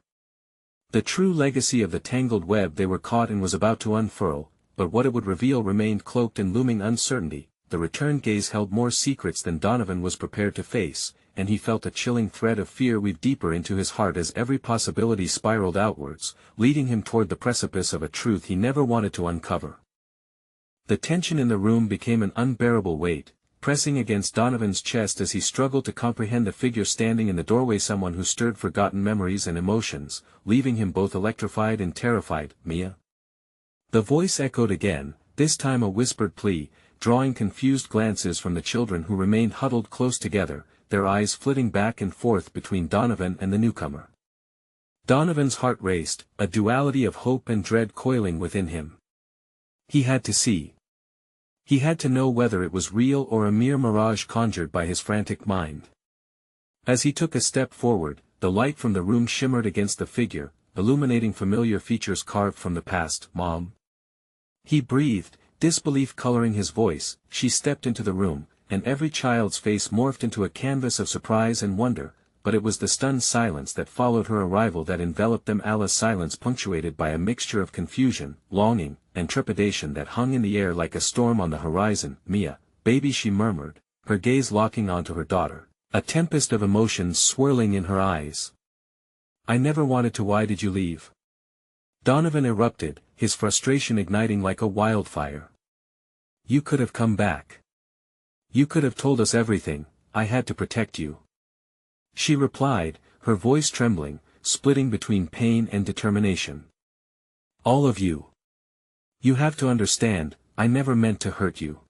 The true legacy of the tangled web they were caught in was about to unfurl, but what it would reveal remained cloaked in looming uncertainty. The returned gaze held more secrets than Donovan was prepared to face, and he felt a chilling thread of fear weave deeper into his heart as every possibility spiraled outwards, leading him toward the precipice of a truth he never wanted to uncover. The tension in the room became an unbearable weight, pressing against Donovan's chest as he struggled to comprehend the figure standing in the doorway, someone who stirred forgotten memories and emotions, leaving him both electrified and terrified. "Mia." The voice echoed again, this time a whispered plea, drawing confused glances from the children who remained huddled close together, their eyes flitting back and forth between Donovan and the newcomer. Donovan's heart raced, a duality of hope and dread coiling within him. He had to see. He had to know whether it was real or a mere mirage conjured by his frantic mind. As he took a step forward, the light from the room shimmered against the figure, illuminating familiar features carved from the past. "Mom." He breathed, disbelief coloring his voice. She stepped into the room, and every child's face morphed into a canvas of surprise and wonder, but it was the stunned silence that followed her arrival that enveloped them, a silence punctuated by a mixture of confusion, longing, and trepidation that hung in the air like a storm on the horizon. "Mia, baby," she murmured, her gaze locking onto her daughter, a tempest of emotions swirling in her eyes. "I never wanted to. Why did you leave?" Donovan erupted, his frustration igniting like a wildfire. "You could have come back. You could have told us everything. I had to protect you." She replied, her voice trembling, splitting between pain and determination. "All of you. You have to understand, I never meant to hurt you.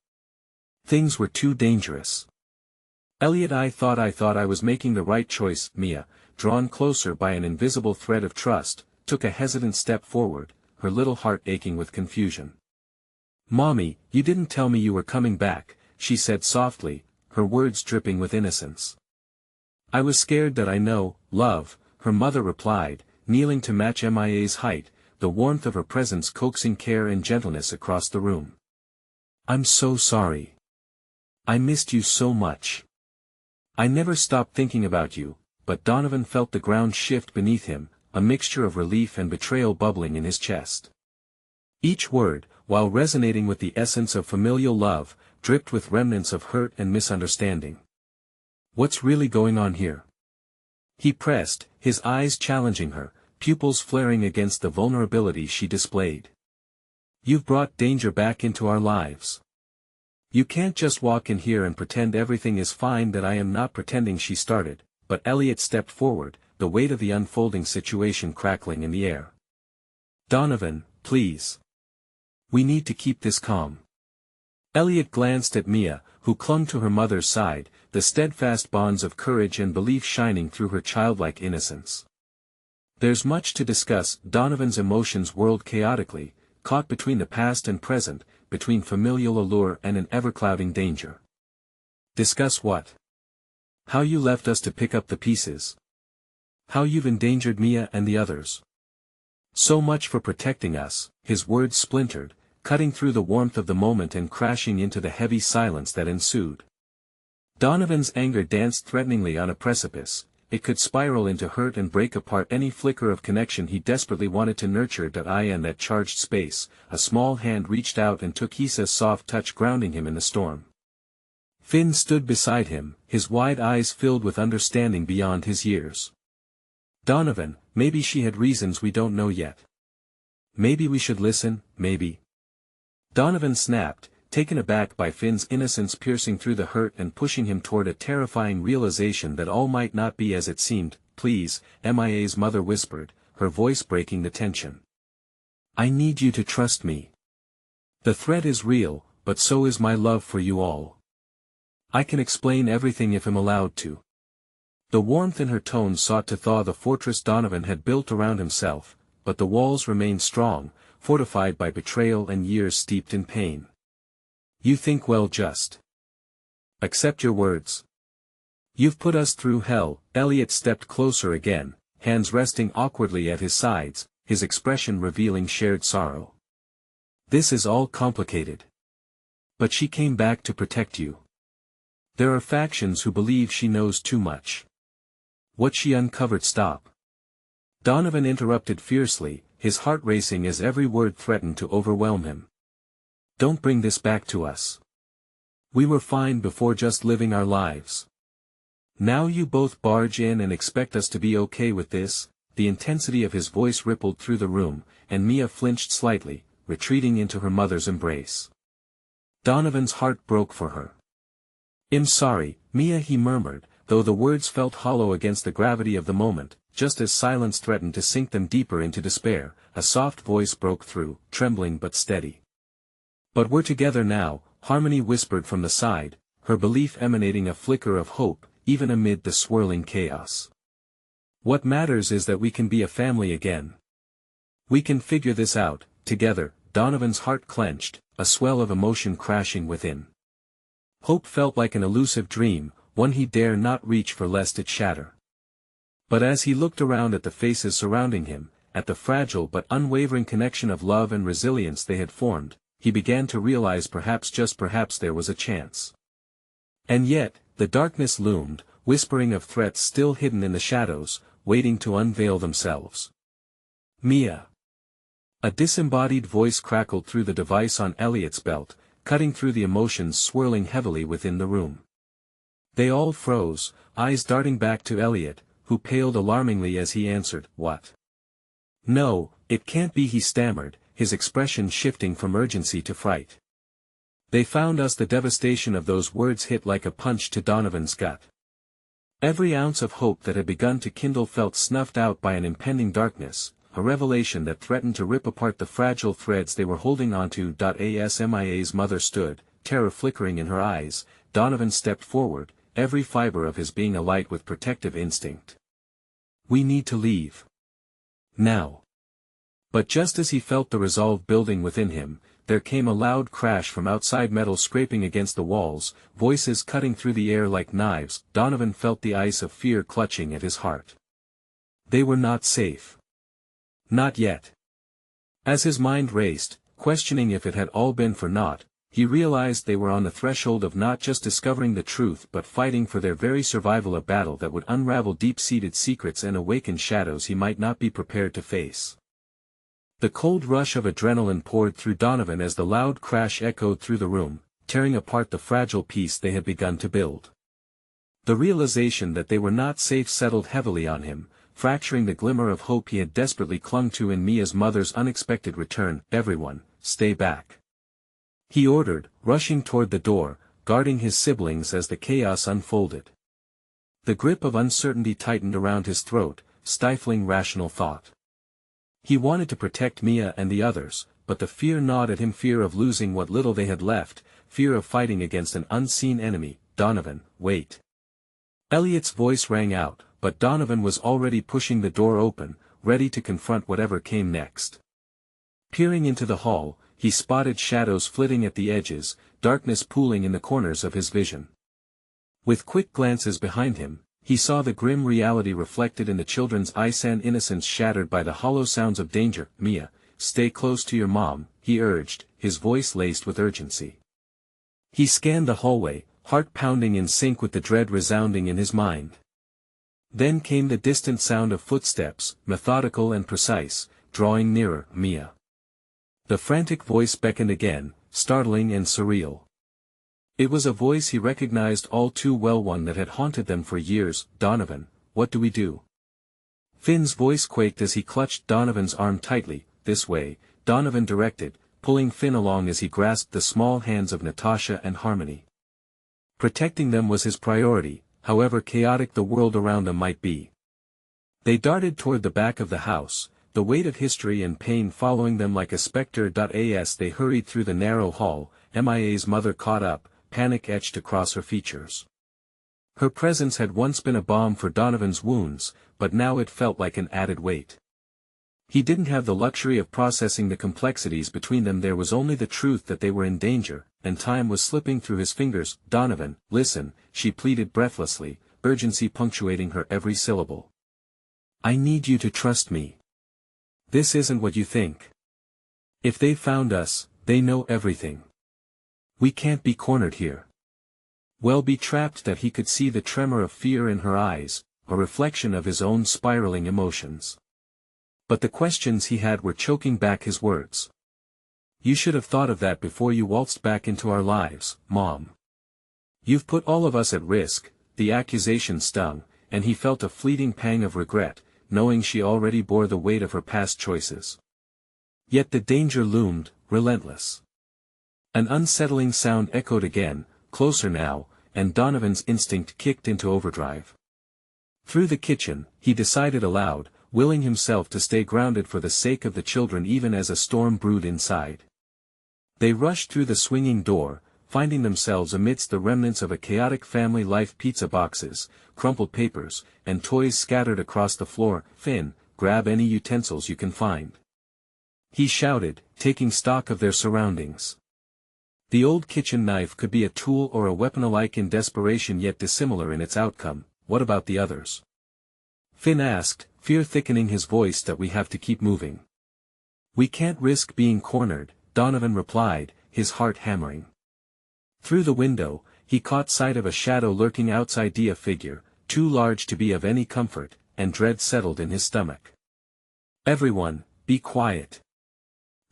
Things were too dangerous. Elliot, I thought I was making the right choice." Mia, drawn closer by an invisible thread of trust, took a hesitant step forward, her little heart aching with confusion. "Mommy, you didn't tell me you were coming back," she said softly, her words dripping with innocence. "I was scared that. I know, love," her mother replied, kneeling to match Mia's height, the warmth of her presence coaxing care and gentleness across the room. "I'm so sorry. I missed you so much. I never stopped thinking about you." But Donovan felt the ground shift beneath him, a mixture of relief and betrayal bubbling in his chest. Each word, while resonating with the essence of familial love, dripped with remnants of hurt and misunderstanding. "What's really going on here?" he pressed, his eyes challenging her, pupils flaring against the vulnerability she displayed. "You've brought danger back into our lives. You can't just walk in here and pretend everything is fine." "That I am not pretending," she started, but Elliot stepped forward, the weight of the unfolding situation crackling in the air. "Donovan, please. We need to keep this calm." Elliot glanced at Mia, who clung to her mother's side, the steadfast bonds of courage and belief shining through her childlike innocence. "There's much to discuss." Donovan's emotions whirled chaotically, caught between the past and present, between familial allure and an ever-clouding danger. "Discuss what?" "How you left us to pick up the pieces. How you've endangered Mia and the others. So much for protecting us." His words splintered, cutting through the warmth of the moment and crashing into the heavy silence that ensued. Donovan's anger danced threateningly on a precipice. It could spiral into hurt and break apart any flicker of connection he desperately wanted to nurture. In that charged space, a small hand reached out and took Hisa's soft touch, grounding him in the storm. Finn stood beside him, his wide eyes filled with understanding beyond his years. "Donovan, maybe she had reasons we don't know yet. Maybe we should listen, maybe." Donovan snapped, taken aback by Finn's innocence piercing through the hurt and pushing him toward a terrifying realization that all might not be as it seemed. "Please," Mia's mother whispered, her voice breaking the tension. "I need you to trust me. The threat is real, but so is my love for you all. I can explain everything if I'm allowed to." The warmth in her tone sought to thaw the fortress Donovan had built around himself, but the walls remained strong, fortified by betrayal and years steeped in pain. "You think well, just accept your words. You've put us through hell." Elliot stepped closer again, hands resting awkwardly at his sides, his expression revealing shared sorrow. "This is all complicated. But she came back to protect you. There are factions who believe she knows too much. What she uncovered." "Stop!" Donovan interrupted fiercely, his heart racing as every word threatened to overwhelm him. "Don't bring this back to us. We were fine before, just living our lives. Now you both barge in and expect us to be okay with this?" The intensity of his voice rippled through the room, and Mia flinched slightly, retreating into her mother's embrace. Donovan's heart broke for her. "I'm sorry, Mia," he murmured, though the words felt hollow against the gravity of the moment. Just as silence threatened to sink them deeper into despair, a soft voice broke through, trembling but steady. "But we're together now," Harmony whispered from the side, her belief emanating a flicker of hope, even amid the swirling chaos. "What matters is that we can be a family again. We can figure this out, together." Donovan's heart clenched, a swell of emotion crashing within. Hope felt like an elusive dream, one he dare not reach for lest it shatter. But as he looked around at the faces surrounding him, at the fragile but unwavering connection of love and resilience they had formed, he began to realize perhaps, just perhaps, there was a chance. And yet, the darkness loomed, whispering of threats still hidden in the shadows, waiting to unveil themselves. "Mia!" A disembodied voice crackled through the device on Elliot's belt, cutting through the emotions swirling heavily within the room. They all froze, eyes darting back to Elliot, who paled alarmingly as he answered, "What?" "No, it can't be," he stammered, his expression shifting from urgency to fright. "They found us." The devastation of those words hit like a punch to Donovan's gut. Every ounce of hope that had begun to kindle felt snuffed out by an impending darkness, a revelation that threatened to rip apart the fragile threads they were holding onto. As Mia's mother stood, terror flickering in her eyes, Donovan stepped forward, every fiber of his being alight with protective instinct. "We need to leave. Now." But just as he felt the resolve building within him, there came a loud crash from outside, metal scraping against the walls, voices cutting through the air like knives. Donovan felt the ice of fear clutching at his heart. They were not safe. Not yet. As his mind raced, questioning if it had all been for naught, he realized they were on the threshold of not just discovering the truth but fighting for their very survival, a battle that would unravel deep-seated secrets and awaken shadows he might not be prepared to face. The cold rush of adrenaline poured through Donovan as the loud crash echoed through the room, tearing apart the fragile peace they had begun to build. The realization that they were not safe settled heavily on him, fracturing the glimmer of hope he had desperately clung to in Mia's mother's unexpected return. "Everyone, stay back," he ordered, rushing toward the door, guarding his siblings as the chaos unfolded. The grip of uncertainty tightened around his throat, stifling rational thought. He wanted to protect Mia and the others, but the fear gnawed at him, fear of losing what little they had left, fear of fighting against an unseen enemy. "Donovan, wait." Elliot's voice rang out, but Donovan was already pushing the door open, ready to confront whatever came next. Peering into the hall, he spotted shadows flitting at the edges, darkness pooling in the corners of his vision. With quick glances behind him, he saw the grim reality reflected in the children's eyes, and innocence shattered by the hollow sounds of danger. "Mia, stay close to your mom," he urged, his voice laced with urgency. He scanned the hallway, heart pounding in sync with the dread resounding in his mind. Then came the distant sound of footsteps, methodical and precise, drawing nearer. "Mia." The frantic voice beckoned again, startling and surreal. It was a voice he recognized all too well, one that had haunted them for years. "Donovan, what do we do?" Finn's voice quaked as he clutched Donovan's arm tightly. "This way," Donovan directed, pulling Finn along as he grasped the small hands of Natasha and Harmony. Protecting them was his priority, however chaotic the world around them might be. They darted toward the back of the house, the weight of history and pain following them like a specter. As they hurried through the narrow hall, Mia's mother caught up, panic etched across her features. Her presence had once been a balm for Donovan's wounds, but now it felt like an added weight. He didn't have the luxury of processing the complexities between them. There was only the truth that they were in danger, and time was slipping through his fingers. "Donovan, listen," she pleaded breathlessly, urgency punctuating her every syllable. "I need you to trust me. This isn't what you think. If they found us, they know everything. We can't be cornered here. We'll be trapped." That he could see the tremor of fear in her eyes, a reflection of his own spiraling emotions. But the questions he had were choking back his words. "You should have thought of that before you waltzed back into our lives, Mom. You've put all of us at risk." The accusation stung, and he felt a fleeting pang of regret, knowing she already bore the weight of her past choices. Yet the danger loomed, relentless. An unsettling sound echoed again, closer now, and Donovan's instinct kicked into overdrive. Through the kitchen, he decided aloud, willing himself to stay grounded for the sake of the children even as a storm brewed inside. They rushed through the swinging door, finding themselves amidst the remnants of a chaotic family life: pizza boxes, crumpled papers, and toys scattered across the floor. "Finn, grab any utensils you can find," he shouted, taking stock of their surroundings. The old kitchen knife could be a tool or a weapon, alike in desperation yet dissimilar in its outcome. "What about the others?" Finn asked, fear thickening his voice. "That we have to keep moving. We can't risk being cornered," Donovan replied, his heart hammering. Through the window, he caught sight of a shadow lurking outside. A figure, too large to be of any comfort, and dread settled in his stomach. "Everyone, be quiet.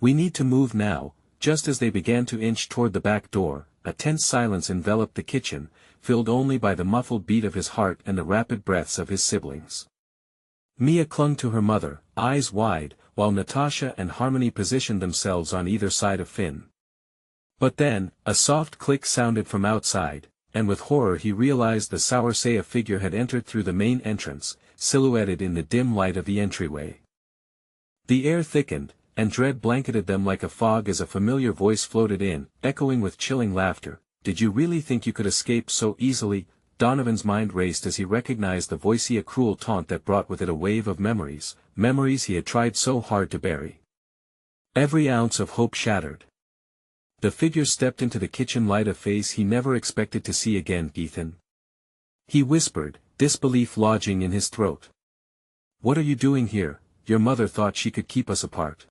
We need to move now." Just as they began to inch toward the back door, a tense silence enveloped the kitchen, filled only by the muffled beat of his heart and the rapid breaths of his siblings. Mia clung to her mother, eyes wide, while Natasha and Harmony positioned themselves on either side of Finn. But then, a soft click sounded from outside, and with horror he realized the Sauersea figure had entered through the main entrance, silhouetted in the dim light of the entryway. The air thickened, and dread blanketed them like a fog as a familiar voice floated in, echoing with chilling laughter. "Did you really think you could escape so easily?" Donovan's mind raced as he recognized the voice, a cruel taunt that brought with it a wave of memories he had tried so hard to bury. Every ounce of hope shattered. The figure stepped into the kitchen light, a face he never expected to see again. "Ethan," he whispered, disbelief lodging in his throat. "What are you doing here? Your mother thought she could keep us apart."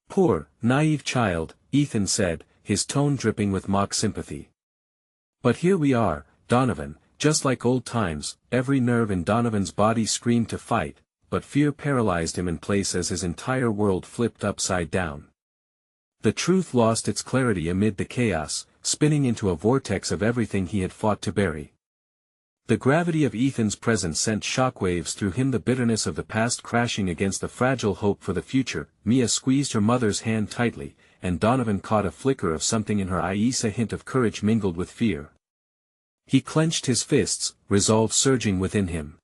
"Poor, naive child," Ethan said, his tone dripping with mock sympathy. "But here we are, Donovan, just like old times." Every nerve in Donovan's body screamed to fight, but fear paralyzed him in place as his entire world flipped upside down. The truth lost its clarity amid the chaos, spinning into a vortex of everything he had fought to bury. The gravity of Ethan's presence sent shockwaves through him, the bitterness of the past crashing against the fragile hope for the future. Mia squeezed her mother's hand tightly, and Donovan caught a flicker of something in her eyes, a hint of courage mingled with fear. He clenched his fists, resolve surging within him.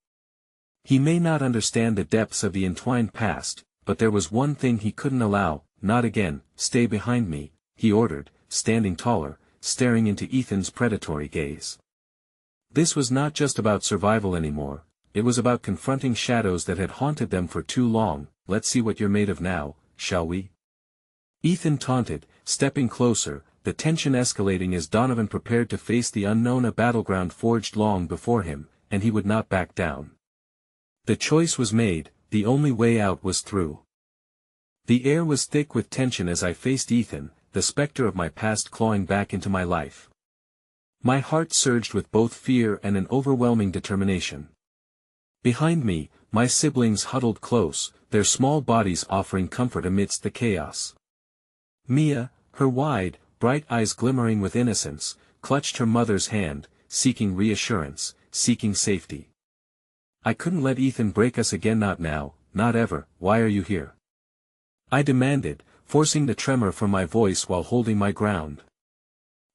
He may not understand the depths of the entwined past, but there was one thing he couldn't allow. "Not again." "Stay behind me," he ordered, standing taller, staring into Ethan's predatory gaze. This was not just about survival anymore, it was about confronting shadows that had haunted them for too long. "Let's see what you're made of now, shall we?" Ethan taunted, stepping closer, the tension escalating as Donovan prepared to face the unknown, a battleground forged long before him, and he would not back down. The choice was made, the only way out was through. The air was thick with tension as I faced Ethan, the specter of my past clawing back into my life. My heart surged with both fear and an overwhelming determination. Behind me, my siblings huddled close, their small bodies offering comfort amidst the chaos. Mia, her wide, bright eyes glimmering with innocence, clutched her mother's hand, seeking reassurance, seeking safety. "I couldn't let Ethan break us again, not now, not ever." "Why are you here?" I demanded, forcing the tremor from my voice while holding my ground.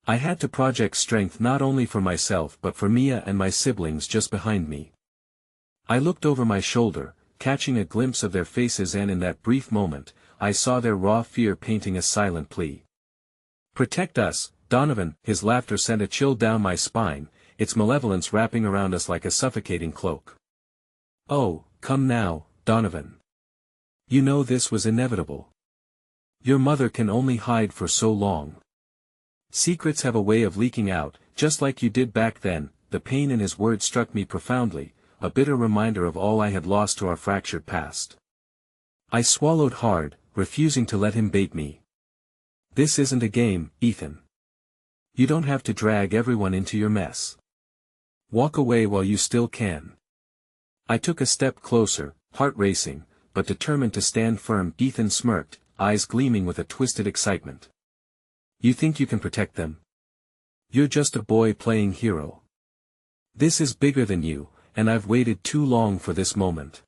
I had to project strength not only for myself but for Mia and my siblings just behind me. I looked over my shoulder, catching a glimpse of their faces, and in that brief moment, I saw their raw fear painting a silent plea. "Protect us, Donovan!" His laughter sent a chill down my spine, its malevolence wrapping around us like a suffocating cloak. "Oh, come now, Donovan. You know this was inevitable. Your mother can only hide for so long. Secrets have a way of leaking out, just like you did back then." The pain in his words struck me profoundly, a bitter reminder of all I had lost to our fractured past. I swallowed hard, refusing to let him bait me. "This isn't a game, Ethan. You don't have to drag everyone into your mess. Walk away while you still can." I took a step closer, heart racing, but determined to stand firm. Ethan smirked, eyes gleaming with a twisted excitement. "You think you can protect them? You're just a boy playing hero. This is bigger than you, and I've waited too long for this moment.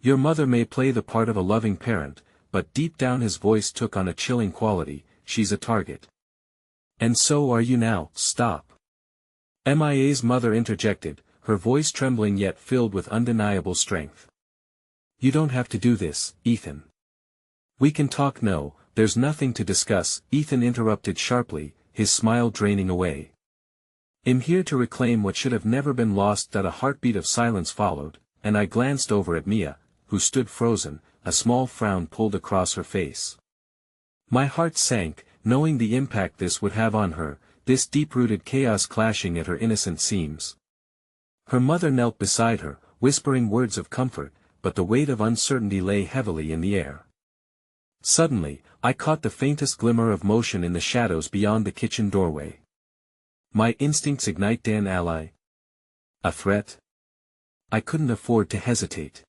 Your mother may play the part of a loving parent, but deep down," his voice took on a chilling quality, "she's a target. And so are you now." "Stop." Mia's mother interjected, her voice trembling yet filled with undeniable strength. "You don't have to do this, Ethan. We can talk." "No, there's nothing to discuss," Ethan interrupted sharply, his smile draining away. "I'm here to reclaim what should have never been lost." That a heartbeat of silence followed, and I glanced over at Mia, who stood frozen, a small frown pulled across her face. My heart sank, knowing the impact this would have on her, this deep-rooted chaos clashing at her innocent seams. Her mother knelt beside her, whispering words of comfort, but the weight of uncertainty lay heavily in the air. Suddenly, I caught the faintest glimmer of motion in the shadows beyond the kitchen doorway. My instincts ignite. "An ally? A threat?" I couldn't afford to hesitate.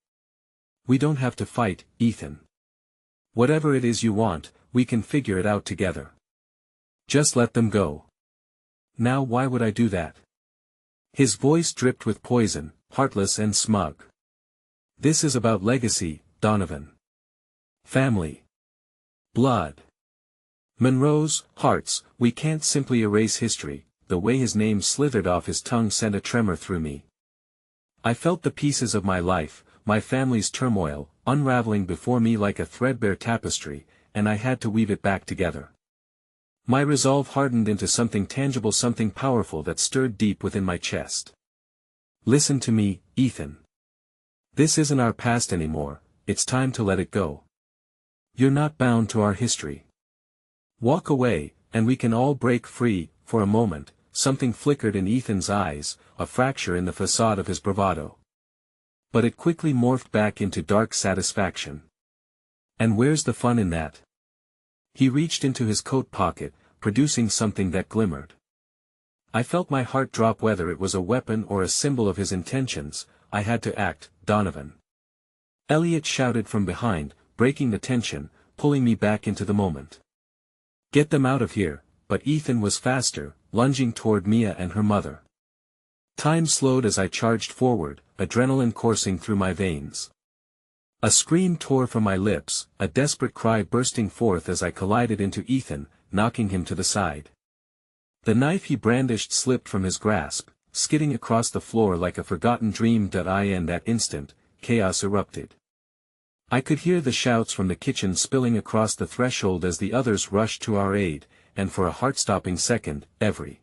"We don't have to fight, Ethan. Whatever it is you want, we can figure it out together. Just let them go." "Now why would I do that?" His voice dripped with poison, heartless and smug. "This is about legacy, Donovan. Family. Blood. Monroe's, hearts. We can't simply erase history." The way his name slithered off his tongue sent a tremor through me. I felt the pieces of my life, my family's turmoil, unraveling before me like a threadbare tapestry, and I had to weave it back together. My resolve hardened into something tangible, something powerful that stirred deep within my chest. "Listen to me, Ethan. This isn't our past anymore, it's time to let it go. You're not bound to our history. Walk away, and we can all break free." For a moment, something flickered in Ethan's eyes, a fracture in the facade of his bravado. But it quickly morphed back into dark satisfaction. "And where's the fun in that?" He reached into his coat pocket, producing something that glimmered. I felt my heart drop. Whether it was a weapon or a symbol of his intentions, I had to act. "Donovan!" Elliot shouted from behind, breaking the tension, pulling me back into the moment. "Get them out of here!" But Ethan was faster, lunging toward Mia and her mother. Time slowed as I charged forward, adrenaline coursing through my veins. A scream tore from my lips, a desperate cry bursting forth as I collided into Ethan, knocking him to the side. The knife he brandished slipped from his grasp, skidding across the floor like a forgotten dream. In that instant, chaos erupted. I could hear the shouts from the kitchen spilling across the threshold as the others rushed to our aid, and for a heart-stopping second, every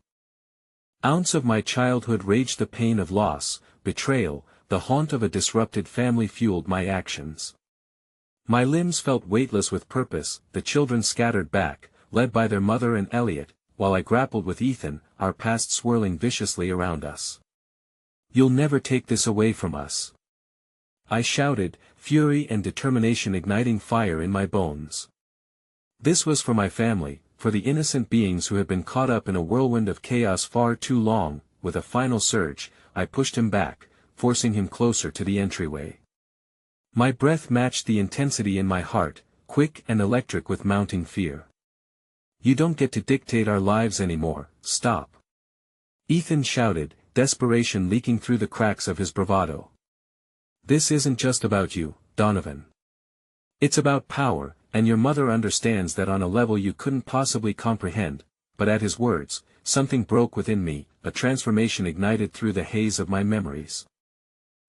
ounce of my childhood rage, the pain of loss, betrayal, the haunt of a disrupted family fueled my actions. My limbs felt weightless with purpose. The children scattered back, led by their mother and Elliot, while I grappled with Ethan, our past swirling viciously around us. "You'll never take this away from us," I shouted, fury and determination igniting fire in my bones. This was for my family, for the innocent beings who had been caught up in a whirlwind of chaos far too long. With a final surge, I pushed him back, forcing him closer to the entryway. My breath matched the intensity in my heart, quick and electric with mounting fear. "You don't get to dictate our lives anymore, stop!" Ethan shouted, desperation leaking through the cracks of his bravado. "This isn't just about you, Donovan. It's about power, and your mother understands that on a level you couldn't possibly comprehend." But at his words, something broke within me, a transformation ignited through the haze of my memories.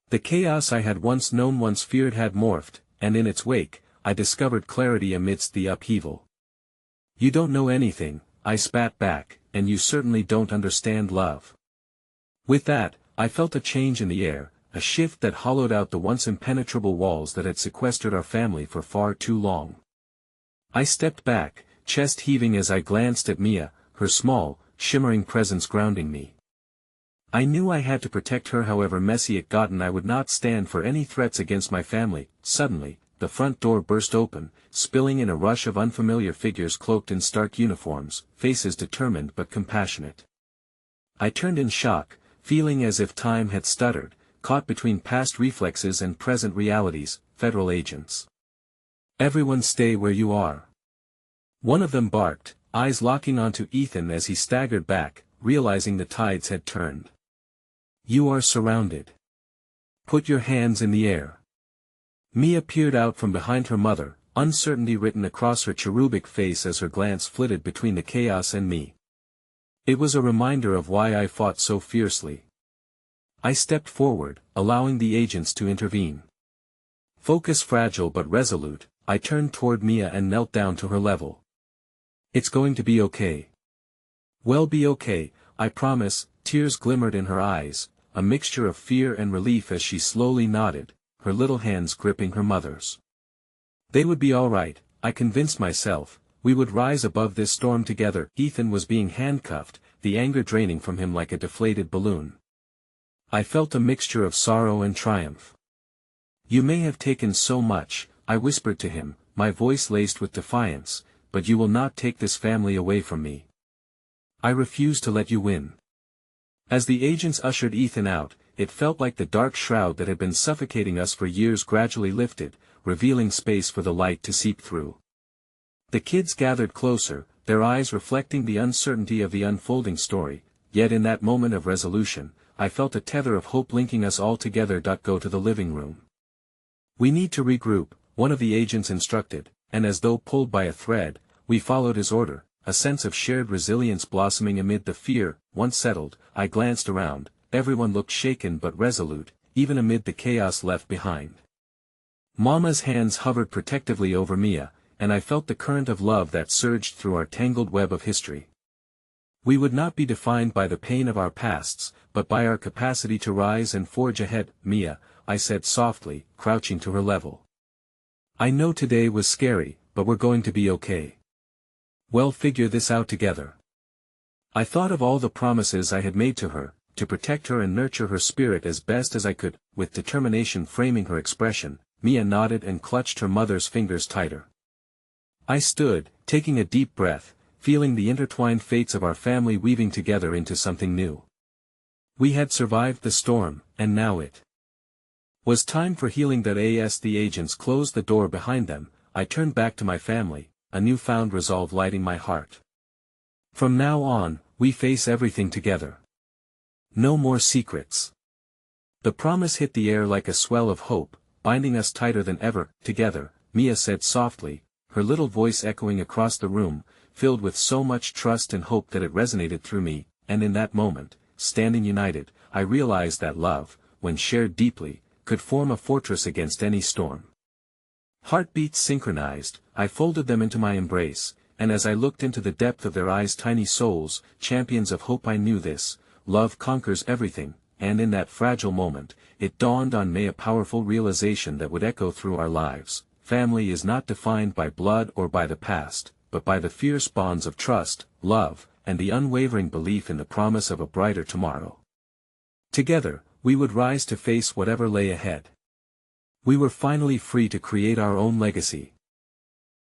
The chaos I had once known, once feared, had morphed, and in its wake, I discovered clarity amidst the upheaval. "You don't know anything," I spat back, "and you certainly don't understand love." With that, I felt a change in the air, a shift that hollowed out the once impenetrable walls that had sequestered our family for far too long. I stepped back, chest heaving as I glanced at Mia, her small, shimmering presence grounding me. I knew I had to protect her however messy it got, and I would not stand for any threats against my family. Suddenly, the front door burst open, spilling in a rush of unfamiliar figures cloaked in stark uniforms, faces determined but compassionate. I turned in shock, feeling as if time had stuttered, caught between past reflexes and present realities. Federal agents. "Everyone stay where you are," one of them barked, eyes locking onto Ethan as he staggered back, realizing the tides had turned. "You are surrounded. Put your hands in the air." Mia peered out from behind her mother, uncertainty written across her cherubic face as her glance flitted between the chaos and me. It was a reminder of why I fought so fiercely. I stepped forward, allowing the agents to intervene. Focus fragile but resolute, I turned toward Mia and knelt down to her level. "It's going to be okay." "Well, be okay, I promise." Tears glimmered in her eyes, a mixture of fear and relief as she slowly nodded, her little hands gripping her mother's. They would be all right, I convinced myself. We would rise above this storm together. Ethan was being handcuffed, the anger draining from him like a deflated balloon. I felt a mixture of sorrow and triumph. "You may have taken so much," I whispered to him, my voice laced with defiance, "but you will not take this family away from me. I refuse to let you win." As the agents ushered Ethan out, it felt like the dark shroud that had been suffocating us for years gradually lifted, revealing space for the light to seep through. The kids gathered closer, their eyes reflecting the uncertainty of the unfolding story, yet in that moment of resolution, I felt a tether of hope linking us all together. "Go to the living room. We need to regroup," one of the agents instructed, and as though pulled by a thread, we followed his order, a sense of shared resilience blossoming amid the fear. Once settled, I glanced around, everyone looked shaken but resolute, even amid the chaos left behind. Mama's hands hovered protectively over Mia, and I felt the current of love that surged through our tangled web of history. We would not be defined by the pain of our pasts, but by our capacity to rise and forge ahead. "Mia," I said softly, crouching to her level. "I know today was scary, but we're going to be okay. We'll figure this out together." I thought of all the promises I had made to her, to protect her and nurture her spirit as best as I could, with determination framing her expression. Mia nodded and clutched her mother's fingers tighter. I stood, taking a deep breath, feeling the intertwined fates of our family weaving together into something new. We had survived the storm, and now it was time for healing. As the agents closed the door behind them, I turned back to my family, a newfound resolve lighting my heart. From now on, we face everything together. No more secrets. The promise hit the air like a swell of hope, binding us tighter than ever. "Together," Mia said softly, her little voice echoing across the room, filled with so much trust and hope that it resonated through me, and in that moment, standing united, I realized that love, when shared deeply, could form a fortress against any storm. Heartbeats synchronized, I folded them into my embrace, and as I looked into the depth of their eyes, tiny souls, champions of hope, I knew this: love conquers everything. And in that fragile moment, it dawned on me a powerful realization that would echo through our lives. Family is not defined by blood or by the past, but by the fierce bonds of trust, love, and the unwavering belief in the promise of a brighter tomorrow. Together, we would rise to face whatever lay ahead. We were finally free to create our own legacy,